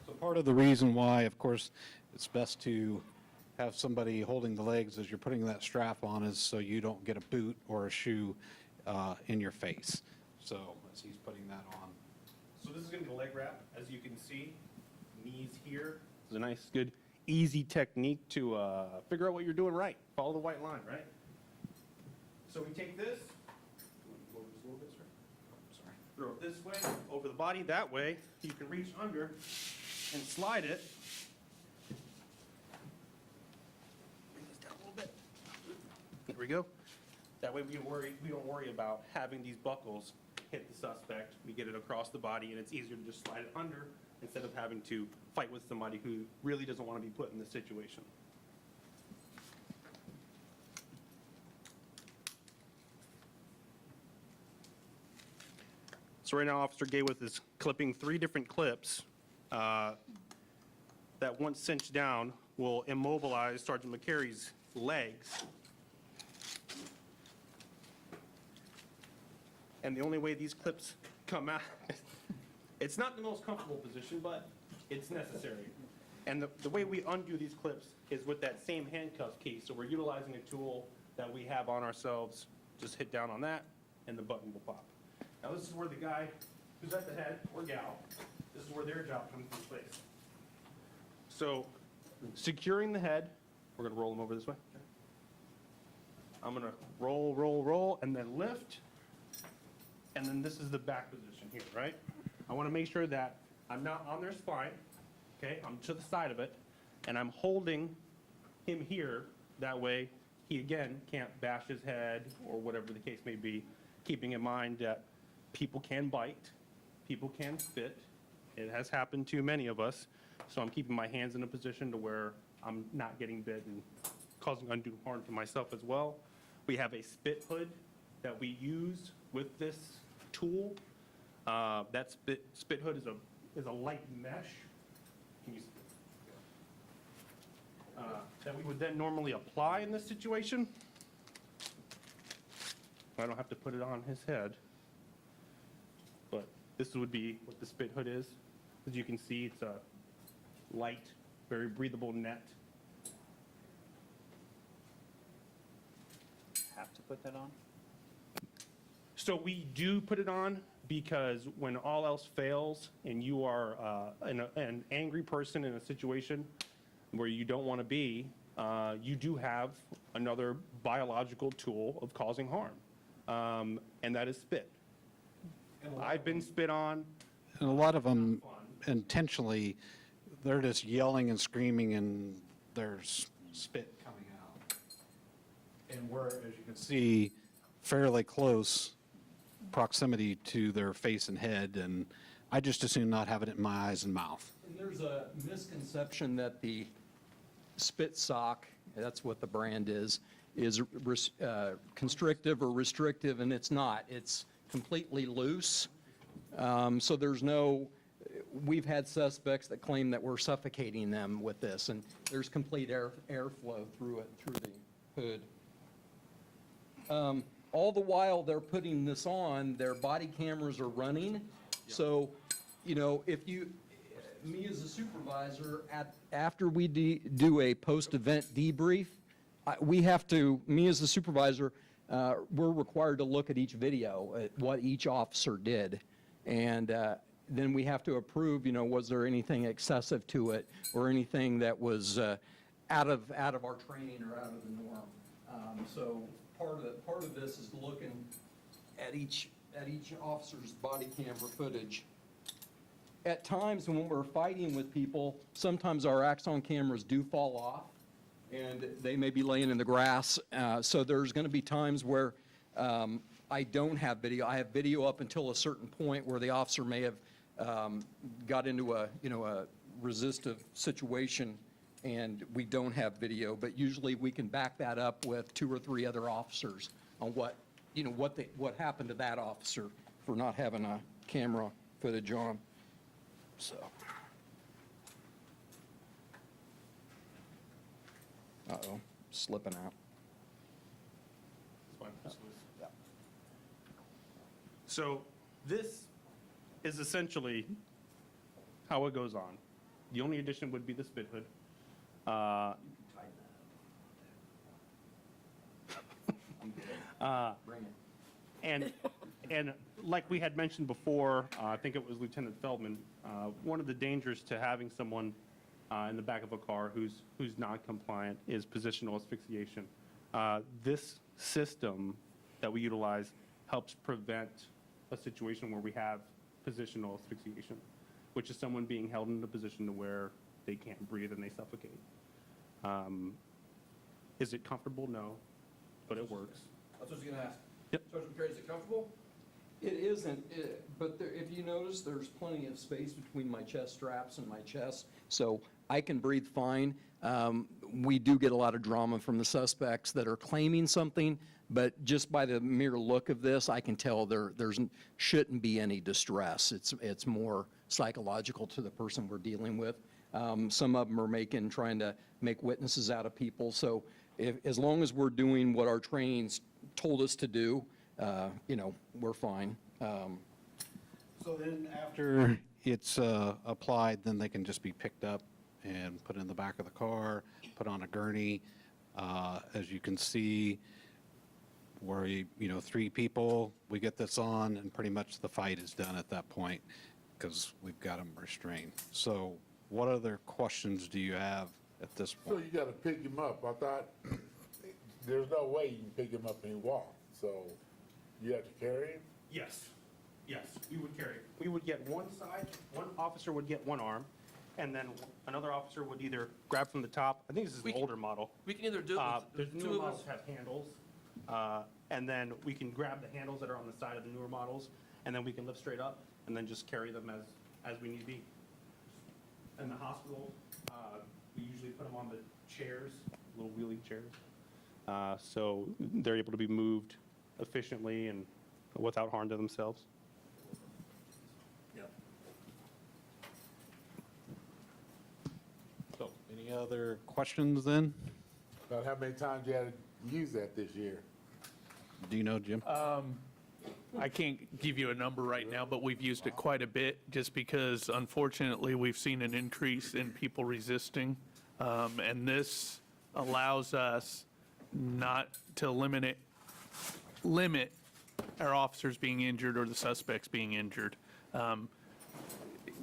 So part of the reason why, of course, it's best to have somebody holding the legs as you're putting that strap on is so you don't get a boot or a shoe in your face. So as he's putting that on. So this is going to be the leg wrap, as you can see. Knees here. It's a nice, good, easy technique to figure out what you're doing right. Follow the white line, right? So we take this, throw it this way, over the body, that way. You can reach under and slide it. Bring this down a little bit. There we go. That way we don't worry about having these buckles hit the suspect. We get it across the body, and it's easier to just slide it under instead of having to fight with somebody who really doesn't want to be put in this situation. So right now, Officer Gayworth is clipping 3 different clips that once cinched down will immobilize Sergeant McCary's legs. And the only way these clips come out, it's not the most comfortable position, but it's necessary. And the way we undo these clips is with that same handcuff key. So we're utilizing a tool that we have on ourselves. Just hit down on that, and the button will pop. Now this is where the guy who's at the head, or gal, this is where their job comes into place. So securing the head, we're gonna roll them over this way. I'm gonna roll, roll, roll, and then lift. And then this is the back position here, right? I wanna make sure that I'm not on their spine, okay? I'm to the side of it, and I'm holding him here. That way, he again can't bash his head or whatever the case may be, keeping in mind that people can bite, people can spit. It has happened to many of us. So I'm keeping my hands in a position to where I'm not getting bit and causing undue harm to myself as well. We have a spit hood that we use with this tool. That spit hood is a light mesh. Can you see? That we would then normally apply in this situation. I don't have to put it on his head. But this would be what the spit hood is. As you can see, it's a light, very breathable net. Have to put that on? So we do put it on because when all else fails and you are an angry person in a situation where you don't want to be, you do have another biological tool of causing harm, and that is spit. I've been spit on. And a lot of them intentionally, they're just yelling and screaming and there's spit coming out. And we're, as you can see, fairly close proximity to their face and head, and I just assume not have it in my eyes and mouth. And there's a misconception that the spit sock, that's what the brand is constrictive or restrictive, and it's not. It's completely loose. So there's no, we've had suspects that claim that we're suffocating them with this, and there's complete airflow through it, through the hood. All the while they're putting this on, their body cameras are running. So, you know, if you, me as a supervisor, after we do a post-event debrief, we have to, me as a supervisor, we're required to look at each video, at what each officer did. And then we have to approve, you know, was there anything excessive to it or anything that was out of our training or out of the norm. So part of this is looking at each officer's body camera footage. At times when we're fighting with people, sometimes our Axon cameras do fall off and they may be laying in the grass. So there's going to be times where I don't have video. I have video up until a certain point where the officer may have got into a resistive situation and we don't have video, but usually we can back that up with 2 or 3 other officers on what happened to that officer for not having a camera footage on. So. Uh-oh, slipping out. So this is essentially how it goes on. The only addition would be the spit hood. And like we had mentioned before, I think it was Lieutenant Feldman, one of the dangers to having someone in the back of a car who's non-compliant is positional asphyxiation. This system that we utilize helps prevent a situation where we have positional asphyxiation, which is someone being held in a position to where they can't breathe and they suffocate. Is it comfortable? No, but it works. That's what I was going to ask. Yep. Sergeant McCray, is it comfortable? It isn't, but if you notice, there's plenty of space between my chest straps and my chest, so I can breathe fine. We do get a lot of drama from the suspects that are claiming something, but just by the mere look of this, I can tell there shouldn't be any distress. It's more psychological to the person we're dealing with. Some of them are trying to make witnesses out of people, so as long as we're doing what our trainings told us to do, we're fine. So then after it's applied, then they can just be picked up and put in the back of the car, put on a gurney. As you can see, where, 3 people, we get this on, and pretty much the fight is done at that point because we've got them restrained. So what other questions do you have at this So point? you gotta pick him up. I thought, there's no way you can pick him up and walk, so you have to carry him? Yes, we would carry. We would get one side, one officer would get one arm, and then another officer would either grab from the top, I think this is an older model. We can either do it The with newer two of us. models have handles, and then we can grab the handles that are on the side of the newer models, and then we can lift straight up, and then just carry them as we need be. In the hospital, we usually put them on the chairs, little wheelie chairs, so they're able to be moved efficiently and without harm to themselves. So any other questions then? About how many times you had to use that this year? Do you know, Jim? I can't give you a number right now, but we've used it quite a bit just because unfortunately we've seen an increase in people resisting. And this allows us not to limit our officers being injured or the suspects being injured.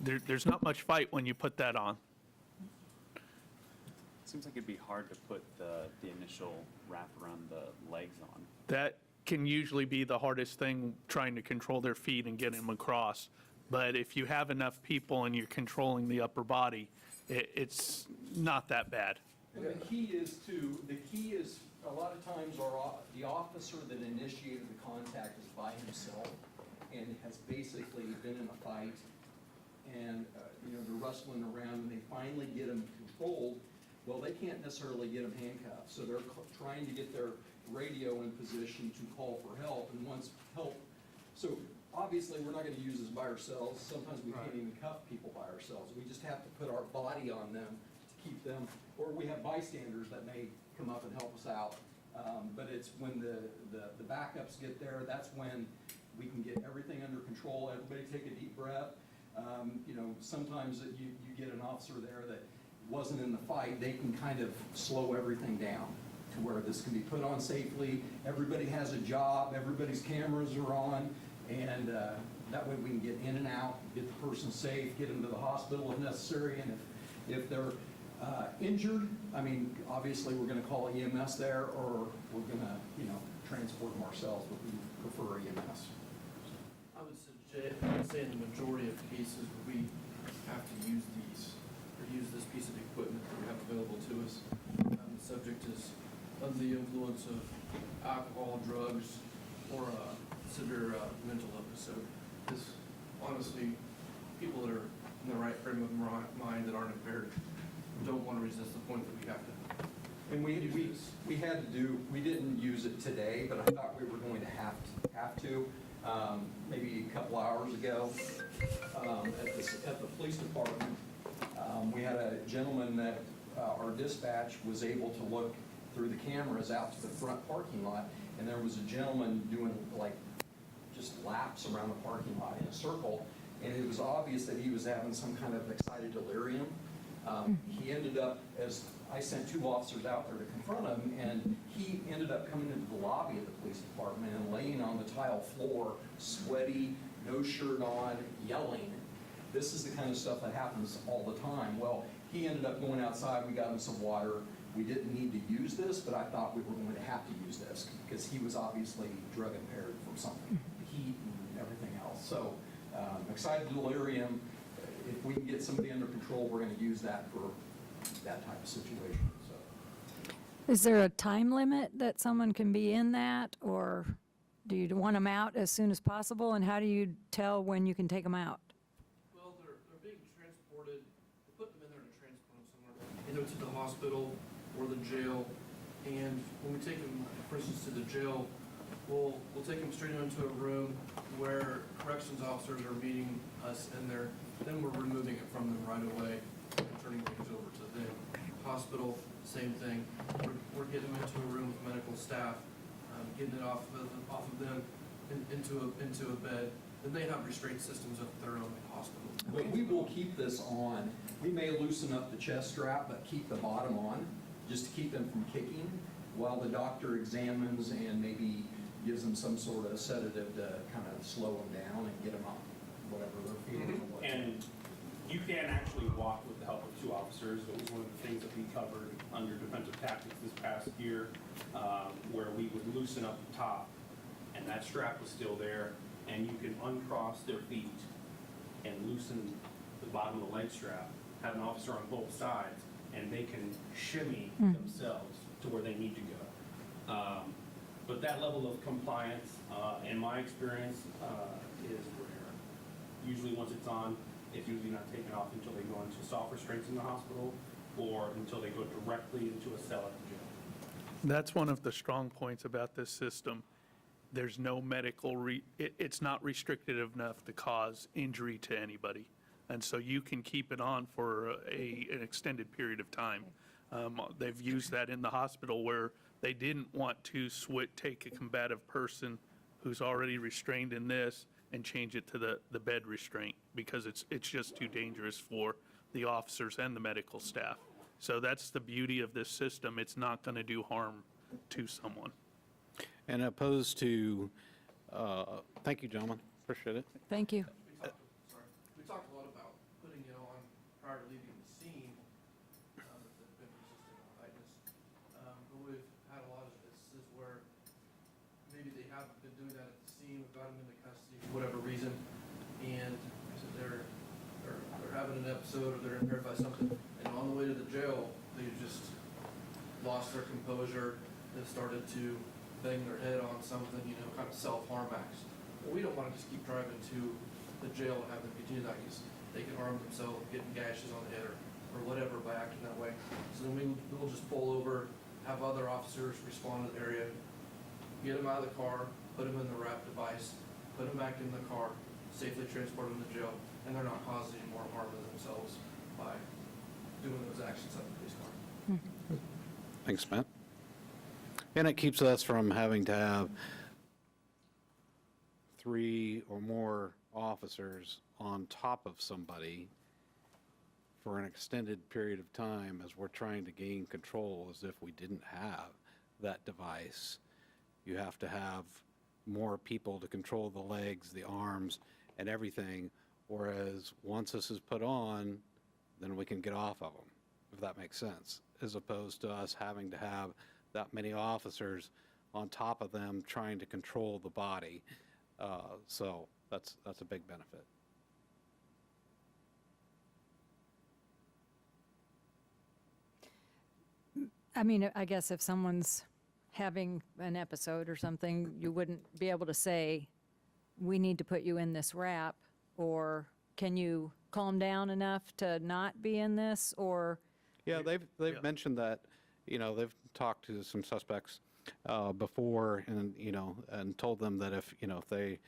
There's not much fight when you put that on. Seems like it'd be hard to put the initial wrap around the legs on. That can usually be the hardest thing, trying to control their feet and get them across. But if you have enough people and you're controlling the upper body, it's not that bad. And the key is, a lot of times, the officer that initiated the contact is by himself and has basically been in a fight, and, they're wrestling around, and they finally get him controlled. Well, they can't necessarily get him handcuffed, so they're trying to get their radio in position to call for help, and once help, so obviously, we're not gonna use this by ourselves. Sometimes we can't even cuff people by ourselves. We just have to put our body on them to keep them, or we have bystanders that may come up and help us out. But it's when the backups get there, that's when we can get everything under control. Everybody take a deep breath. Sometimes you get an officer there that wasn't in the fight, they can kind of slow everything down to where this can be put on safely. Everybody has a job, everybody's cameras are on, and that way we can get in and out, get the person safe, get them to the hospital if necessary, and if they're injured, obviously we're gonna call EMS there, or we're gonna, transport them ourselves, but we prefer EMS. I would say in the majority of cases, we have to use this piece of equipment that we have available to us. The subject is under the influence of alcohol, drugs, or a severe mental episode. This, honestly, people that are in the right frame of mind that aren't impaired don't want to resist the point that we have to. And we didn't use it today, but I thought we were going to have to. Maybe a couple hours ago, at the police department, we had a gentleman that our dispatch was able to look through the cameras out to the front parking lot, and there was a gentleman doing just laps around the parking lot in a circle, and it was obvious that he was having some kind of excited delirium. He ended up, as I sent 2 officers out there to confront him, and he ended up coming into the lobby of the police department and laying on the tile floor, sweaty, no shirt on, yelling. This is the kind of stuff that happens all the time. Well, he ended up going outside, we got him some water. We didn't need to use this, but I thought we were going to have to use this because he was obviously drug impaired from something, the heat and everything else. So, excited delirium. If we can get somebody under control, we're going to use that for that type of situation. So, Is there a time limit that someone can be in that, or do you want them out as soon as possible? And how do you tell when you can take them out? Well, they're being transported, we put them in there to transport them somewhere, either to the hospital or the jail. And when we take them, for instance, to the jail, we'll take them straight into a room where corrections officers are meeting us in there. Then we're removing it from them right away and turning things over to them. Hospital, same thing. We're getting them into a room with medical staff, getting it off of them into a bed. Then they have restraint systems of their own at the hospital. But we will keep this on. We may loosen up the chest strap, but keep the bottom on, just to keep them from kicking while the doctor examines and maybe gives them some sort of sedative to kind of slow them down and get them up, whatever they're feeling. or what's- And you can actually walk with the help of 2 officers. It was one of the things that we covered under defensive tactics this past year, where we would loosen up the top, and that strap was still there, and you can uncross their feet and loosen the bottom of the leg strap, have an officer on both sides, and they can shimmy themselves to where they need to go. But that level of compliance, in my experience, is rare. Usually once it's on, it's usually not taken off until they go into soft restraints in the hospital or until they go directly into a cell at the jail. That's one of the strong points about this system. There's no medical, it's not restrictive enough to cause injury to anybody. And so you can keep it on for an extended period of time. They've used that in the hospital where they didn't want to take a combative person who's already restrained in this and change it to the bed restraint because it's just too dangerous for the officers and the medical staff. So that's the beauty of this system. It's not going to do harm to someone. And opposed to, thank you, gentlemen, appreciate it. Thank you. We talked a lot about putting it on prior to leaving the scene, that's been resistant to tightness. But we've had a lot of instances where maybe they haven't been doing that at the scene, we've got them into custody for whatever reason, and so they're having an episode or they're impaired by something, and on the way to the jail, they just lost their composure and started to bang their head on something, kind of self-harm acts. Well, we don't want to just keep driving to the jail and have them continue that because they can harm themselves, getting gashes on the head or whatever by acting that way. So then we'll just pull over, have other officers respond to the area, get them out of the car, put them in the wrap device, put them back in the car, safely transport them to jail, and they're not causing any more harm to themselves by doing those actions out of the police car. Thanks, Matt. And it keeps us from having to have 3 or more officers on top of somebody for an extended period of time as we're trying to gain control, as if we didn't have that device. You have to have more people to control the legs, the arms, and everything, whereas once this is put on, then we can get off of them, if that makes sense, as opposed to us having to have that many officers on top of them trying to control the body. So that's a big benefit. I mean, I guess if someone's having an episode or something, you wouldn't be able to say, we need to put you in this wrap, or can you calm down enough to not be in this, or? Yeah, they've mentioned that, they've talked to some suspects before and, and told them that if they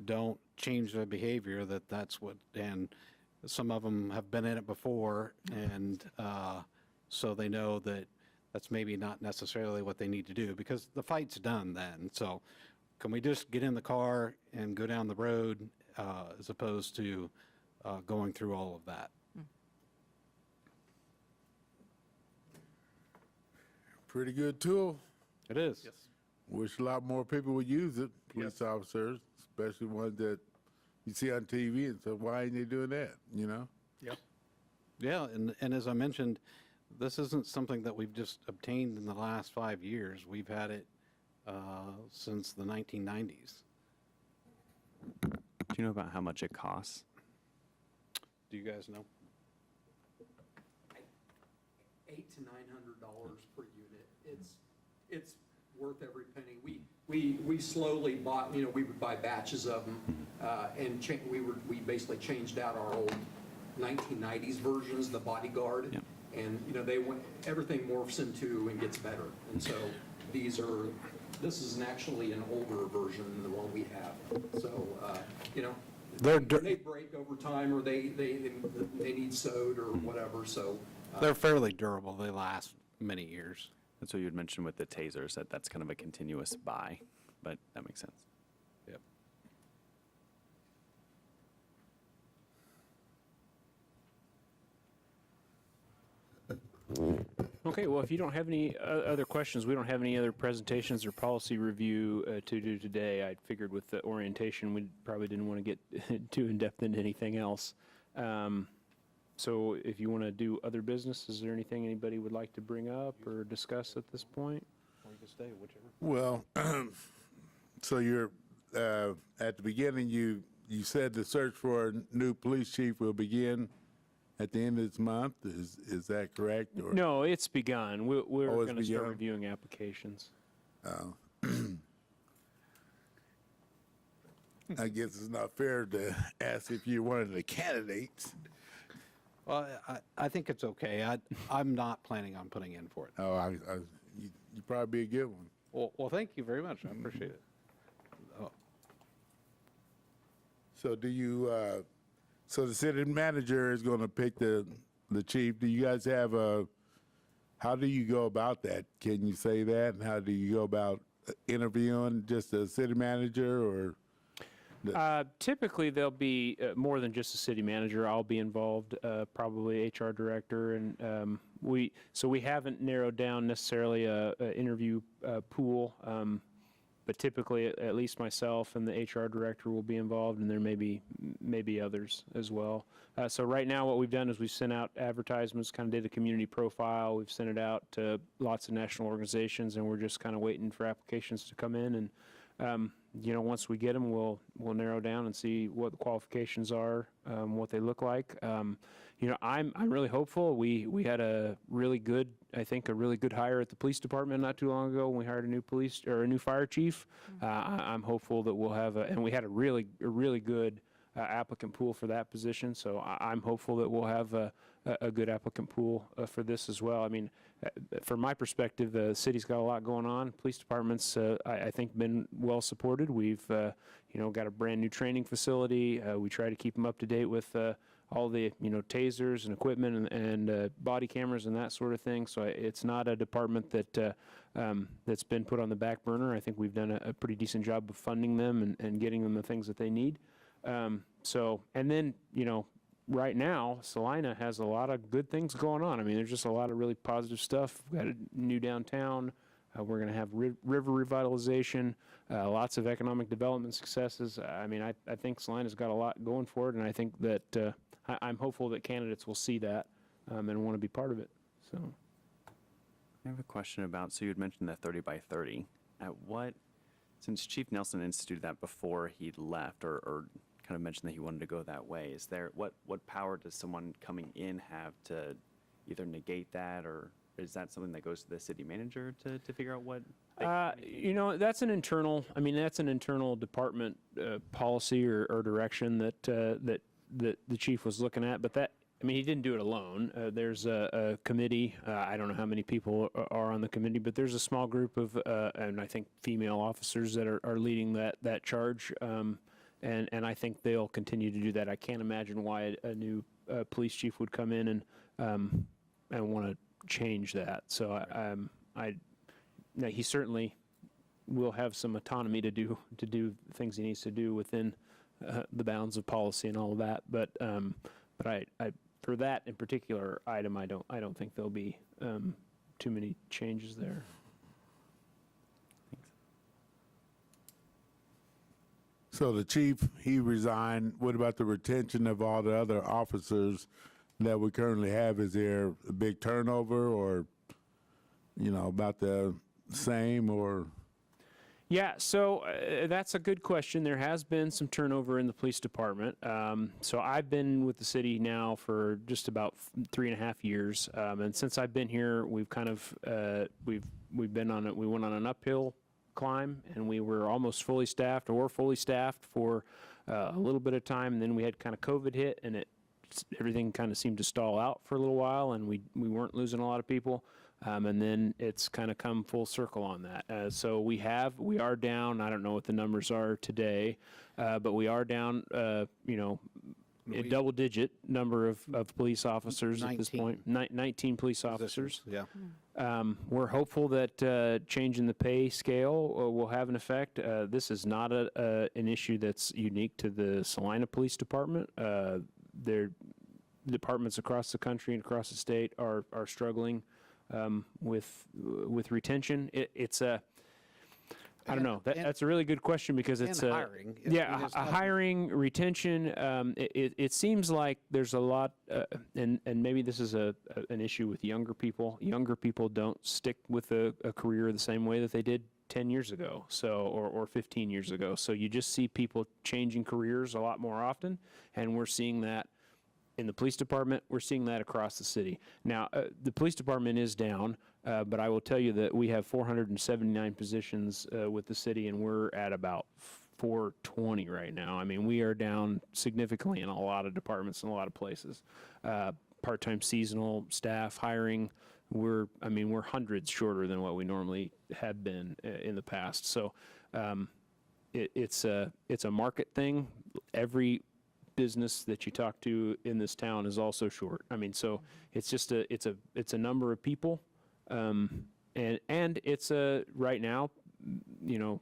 don't change their behavior, that's what, and some of them have been in it before, and so they know that that's maybe not necessarily what they need to do because the fight's done then. So can we just get in the car and go down the road as opposed to going through all of that? Pretty good tool. It is. Yes. Wish a lot more people would use it, police officers, especially ones that you see on TV and say, why ain't they doing that, Yep. Yeah, and as I mentioned, this isn't something that we've just obtained in the last 5 years. We've had it since the 1990s. Do you know about how much it costs? Do you guys know? $800 to $900 per unit. It's worth every penny. We slowly bought, we would buy batches of them, and we basically changed out our old 1990s versions, the Bodyguard. Yep. And, everything morphs into and gets better. And so this is actually an older version than the one we have. So, they break over time or they need sewed or whatever. So They're fairly durable. They last many years. That's what you had mentioned with the tasers, that that's kind of a continuous buy, but that makes sense. Yep. Okay, well, if you don't have any other questions, we don't have any other presentations or policy review to do today. I figured with the orientation, we probably didn't want to get too in-depth into anything else. So if you want to do other business, is there anything anybody would like to bring up or discuss at this point? Or you can stay, whichever. Well, so you're, at the beginning, you said the search for a new police chief will begin at the end of this month. Is that correct? Or? No, it's begun. We're Oh, it's going to start begun? reviewing applications. I guess it's not fair to ask if you're one of the candidates. Well, I think it's okay. I'm not planning on putting in for it. Oh, you probably be a good one. Well, thank you very much. I appreciate it. Oh, So do you, so the city manager is going to pick the chief. Do you guys have how do you go about that? Can you say that? And how do you go about interviewing just a city manager or? Typically, there'll be more than just a city manager. I'll be involved, probably HR director, and we haven't narrowed down necessarily a interview pool, but typically at least myself and the HR director will be involved, and there may be others as well. So right now, what we've done is we've sent out advertisements, kind of did a community profile. We've sent it out to lots of national organizations, and we're just kind of waiting for applications to come in and. Once we get them, we'll narrow down and see what the qualifications are, what they look like. I'm really hopeful. We had a really good hire at the police department not too long ago when we hired a new fire chief. I'm hopeful that we'll have and we had a really good applicant pool for that position. So I'm hopeful that we'll have a good applicant pool for this as well. I mean, from my perspective, the city's got a lot going on. Police department's, I think, been well supported. We've, got a brand new training facility. We try to keep them up to date with all the, tasers and equipment and body cameras and that sort of thing. So it's not a department that that's been put on the back burner. I think we've done a pretty decent job of funding them and getting them the things that they need. Right now, Salina has a lot of good things going on. I mean, there's just a lot of really positive stuff. We've got a new downtown. We're going to have river revitalization, lots of economic development successes. I mean, I think Salina's got a lot going for it, and I think that I'm hopeful that candidates will see that and want to be part of it. So, I have a question about, so you had mentioned the 30 by 30. Since Chief Nelson instituted that before he left or kind of mentioned that he wanted to go that way, is there, what power does someone coming in have to either negate that, or is that something that goes to the city manager to figure out what? That's an internal department policy or direction that the chief was looking at, but he didn't do it alone. There's a committee. I don't know how many people are on the committee, but there's a small group of, and I think female officers that are leading that charge. And I think they'll continue to do that. I can't imagine why a new police chief would come in and want to change that. So he certainly will have some autonomy to do things he needs to do within the bounds of policy and all of that. But I for that in particular item, I don't think there'll be too many changes there. So the chief, he resigned. What about the retention of all the other officers that we currently have? Is there a big turnover or, about the same or? Yeah, so that's a good question. There has been some turnover in the police department. So I've been with the city now for just about 3.5 years. And since I've been here, we've kind of, we went on an uphill climb, and we were almost fully staffed for a little bit of time, and then we had kind of COVID hit, and everything kind of seemed to stall out for a little while, and we weren't losing a lot of people, and then it's kind of come full circle on that. So we are down. I don't know what the numbers are today, but we are down a double-digit number of police officers at this 19. point. 19 police officers. Yeah. We're hopeful that changing the pay scale will have an effect. This is not an issue that's unique to the Salina Police Department. Their departments across the country and across the state are struggling with retention. It's a I don't know. That's a really good question because it's And hiring. Hiring, retention. It seems like there's a lot, and maybe this is an issue with younger people. Younger people don't stick with a career the same way that they did 10 years ago, or 15 years ago. So you just see people changing careers a lot more often, and we're seeing that in the police department. We're seeing that across the city. Now, the police department is down. But I will tell you that we have 479 positions with the city, and we're at about 420 right now. I mean, we are down significantly in a lot of departments and a lot of places. Part-time seasonal staff hiring, we're hundreds shorter than what we normally have been in the past. So it's a market thing. Every business that you talk to in this town is also short. I mean, so it's just it's a number of people. And it's right now,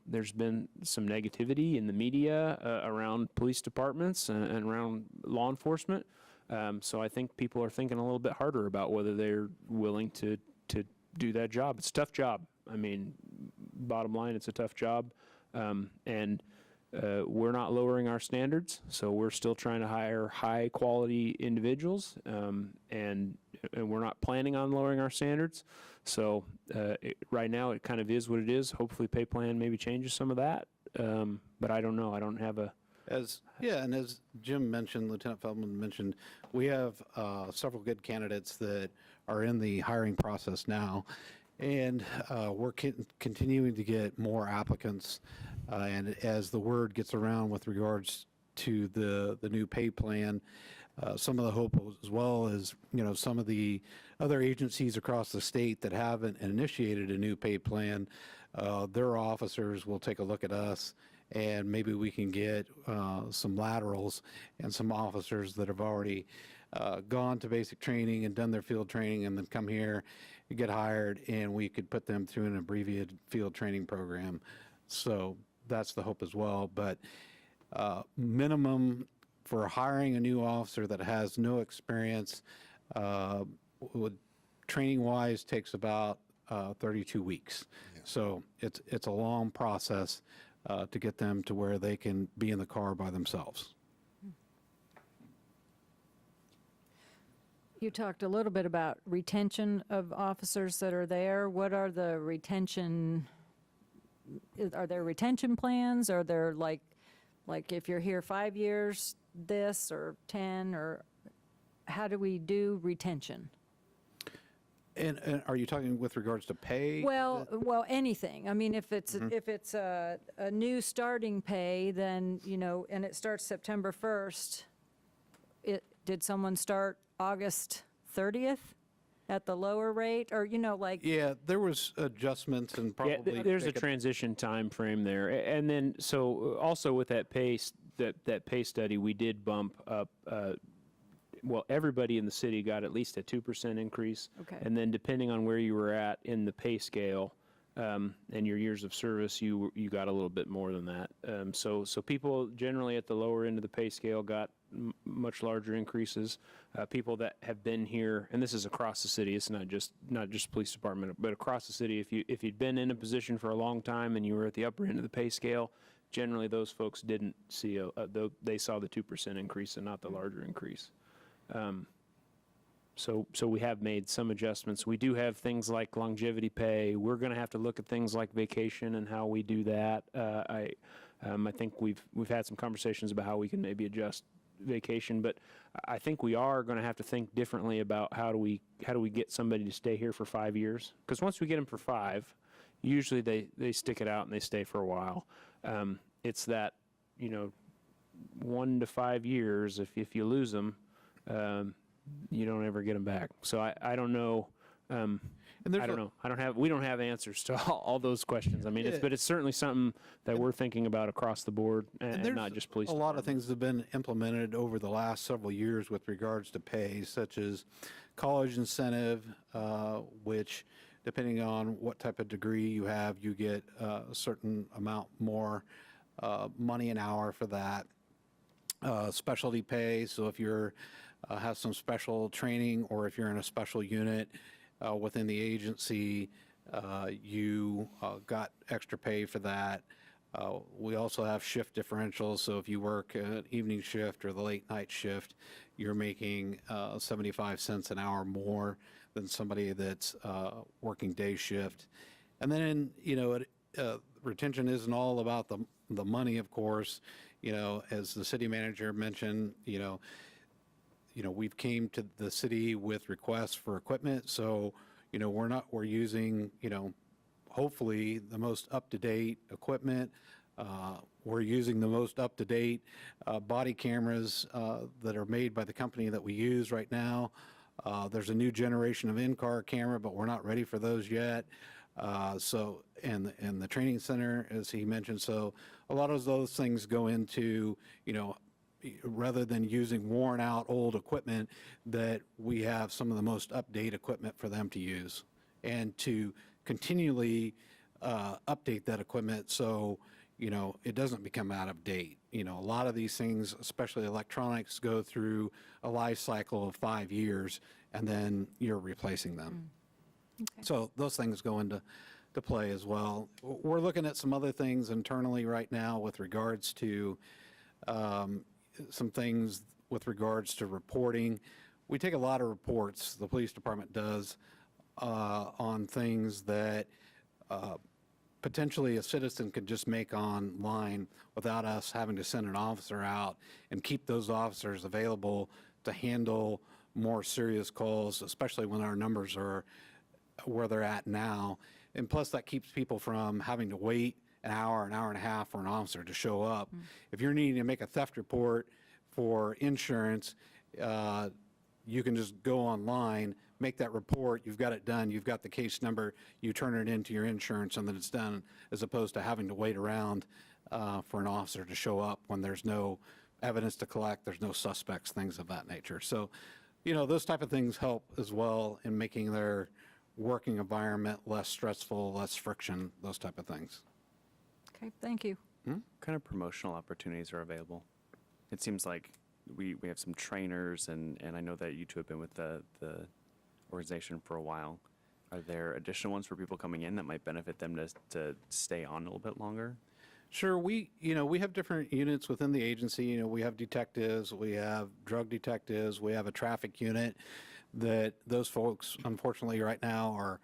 there's been some negativity in the media around police departments and around law enforcement. So I think people are thinking a little bit harder about whether they're willing to do that job. It's a tough job. I mean, bottom line, it's a tough job. And we're not lowering our standards, so we're still trying to hire high-quality individuals, and we're not planning on lowering our standards. So right now, it kind of is what it is. Hopefully, pay plan maybe changes some of that, but I don't know. I don't have a... And as Jim mentioned, Lieutenant Feldman mentioned, we have several good candidates that are in the hiring process now, and we're continuing to get more applicants. And as the word gets around with regards to the new pay plan, some of the hope as well is, some of the other agencies across the state that haven't initiated a new pay plan, their officers will take a look at us, and maybe we can get some laterals and some officers that have already gone to basic training and done their field training and then come here and get hired, and we could put them through an abbreviated field training program. So that's the hope as well. But minimum for hiring a new officer that has no experience, training-wise, takes about 32 weeks. Yeah. So it's a long process to get them to where they can be in the car by themselves. You talked a little bit about retention of officers that are there. What are the retention, are there retention plans? Are there like if you're here 5 years, this, or 10, or how do we do retention? And are you talking with regards to pay? Well, anything. I mean, if it's a new starting pay, then, and it starts September 1st, did someone start August 30th at the lower rate, or, Yeah, there was adjustments and probably. Yeah, there's a transition time frame there. And then, so also with that pay study, we did bump up, everybody in the city got at least a 2% increase. Okay. And then depending on where you were at in the pay scale and your years of service, you got a little bit more than that. So people generally at the lower end of the pay scale got much larger increases. People that have been here, and this is across the city, it's not just police department, but across the city, if you'd been in a position for a long time and you were at the upper end of the pay scale, generally those folks didn't see they saw the 2% increase and not the larger increase. So we have made some adjustments. We do have things like longevity pay. We're going to have to look at things like vacation and how we do that. I think we've had some conversations about how we can maybe adjust vacation, but I think we are going to have to think differently about how do we get somebody to stay here for 5 years? Because once we get them for 5, usually they stick it out and they stay for a while. It's that 1 to 5 years. If you lose them, you don't ever get them back. So I don't know And there's I don't know. We don't have answers to all those questions. I mean, Yeah. but it's certainly something that we're thinking about across the board, and there's not just police. a lot of departments. things have been implemented over the last several years with regards to pay, such as college incentive, which, depending on what type of degree you have, you get a certain amount more money an hour for that. Specialty pay, so if you're have some special training, or if you're in a special unit within the agency, you got extra pay for that. We also have shift differentials, so if you work an evening shift or the late night shift, you're making 75 cents an hour more than somebody that's working day shift. And then, retention isn't all about the money, of course. As the city manager mentioned, we've came to the city with requests for equipment, so, we're using, hopefully the most up-to-date equipment. We're using the most up-to-date body cameras that are made by the company that we use right now. There's a new generation of in-car camera, but we're not ready for those yet. And the training center, as he mentioned, so a lot of those things go into, rather than using worn out old equipment, that we have some of the most update equipment for them to use, and to continually update that equipment so, it doesn't become out of date. A lot of these things, especially electronics, go through a life cycle of 5 years, and then you're replacing them. So those things go into play as well. We're looking at some other things internally right now with regards to some things with regards to reporting. We take a lot of reports, the police department does, on things that potentially a citizen could just make online without us having to send an officer out, and keep those officers available to handle more serious calls, especially when our numbers are where they're at now. And plus, that keeps people from having to wait an hour and a half for an officer to show up. If you're needing to make a theft report for insurance, you can just go online, make that report, you've got it done, you've got the case number, you turn it into your insurance, and then it's done, as opposed to having to wait around for an officer to show up when there's no evidence to collect, there's no suspects, things of that nature. So, those type of things help as well in making their working environment less stressful, less friction, those type of things. Okay, thank you. What kind of promotional opportunities are available? It seems like we have some trainers, and I know that you two have been with the organization for a while. Are there additional ones for people coming in that might benefit them to stay on a little bit longer? Sure, we have different units within the agency. We have detectives, we have drug detectives, we have a traffic unit, that those folks, unfortunately, right now are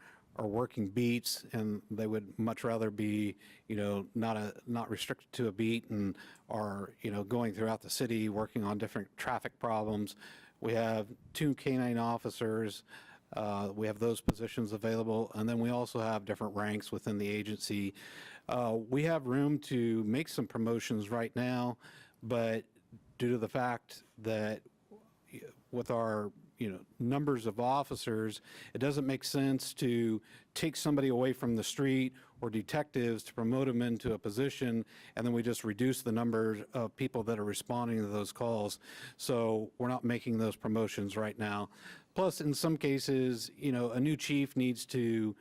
working beats, and they would much rather be, not restricted to a beat, and are, going throughout the city working on different traffic problems. We have 2 canine officers. We have those positions available, and then we also have different ranks within the agency. We have room to make some promotions right now, but due to the fact that with our numbers of officers, it doesn't make sense to take somebody away from the street or detectives to promote them into a position, and then we just reduce the number of people that are responding to those calls. So we're not making those promotions right now. Plus, in some cases, a new chief needs to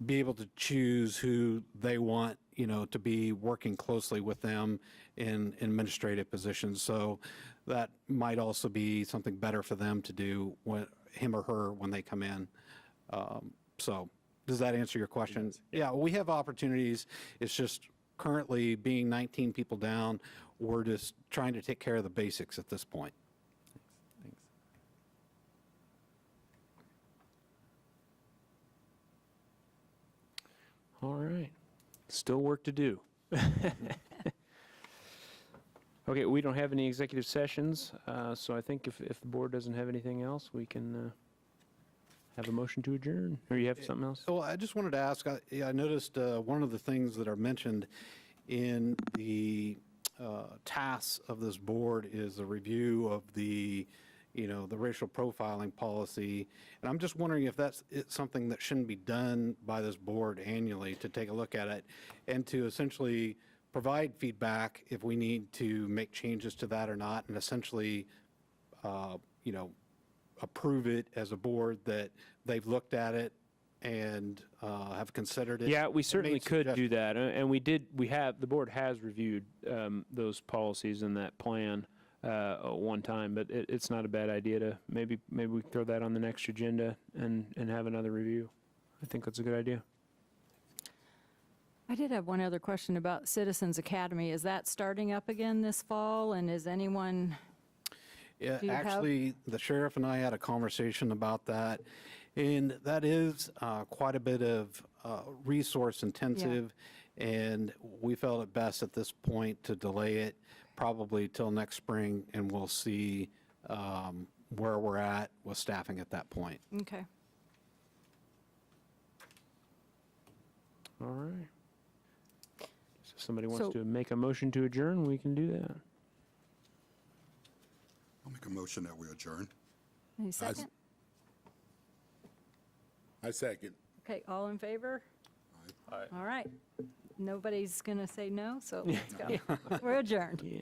be able to choose who they want, to be working closely with them in administrative positions. So that might also be something better for them to do, him or her, when they come in. So does that answer your question? Yeah, we have opportunities. It's just currently, being 19 people down, we're just trying to take care of the basics at this point. Thanks. All right. Still work to do. Okay, we don't have any executive sessions, so I think if the board doesn't have anything else, we can have a motion to adjourn. Or you have something else? Well, I just wanted to ask, I noticed one of the things that are mentioned in the tasks of this board is a review of the, the racial profiling policy. And I'm just wondering if it's something that shouldn't be done by this board annually, to take a look at it and to essentially provide feedback if we need to make changes to that or not, and essentially, approve it as a board that they've looked at it and have considered it. Yeah, we and certainly made could do suggestions. that, and the board has reviewed those policies and that plan one time, but it's not a bad idea to, maybe we can throw that on the next agenda and have another review. I think that's a good idea. I did have one other question about Citizens Academy. Is that starting up again this fall, and is anyone, Yeah, Do you have- actually, the sheriff and I had a conversation about that, and that is quite a bit of resource intensive, and we felt it best at this point to delay it probably till next spring, and we'll see where we're at with staffing at that point. okay. All right. So if somebody So- wants to make a motion to adjourn, we can do that. I'll make a motion that we adjourn. Any second? I second. Okay, all in favor? All right. Nobody's going to say no, so let's go. We're adjourned. Yeah.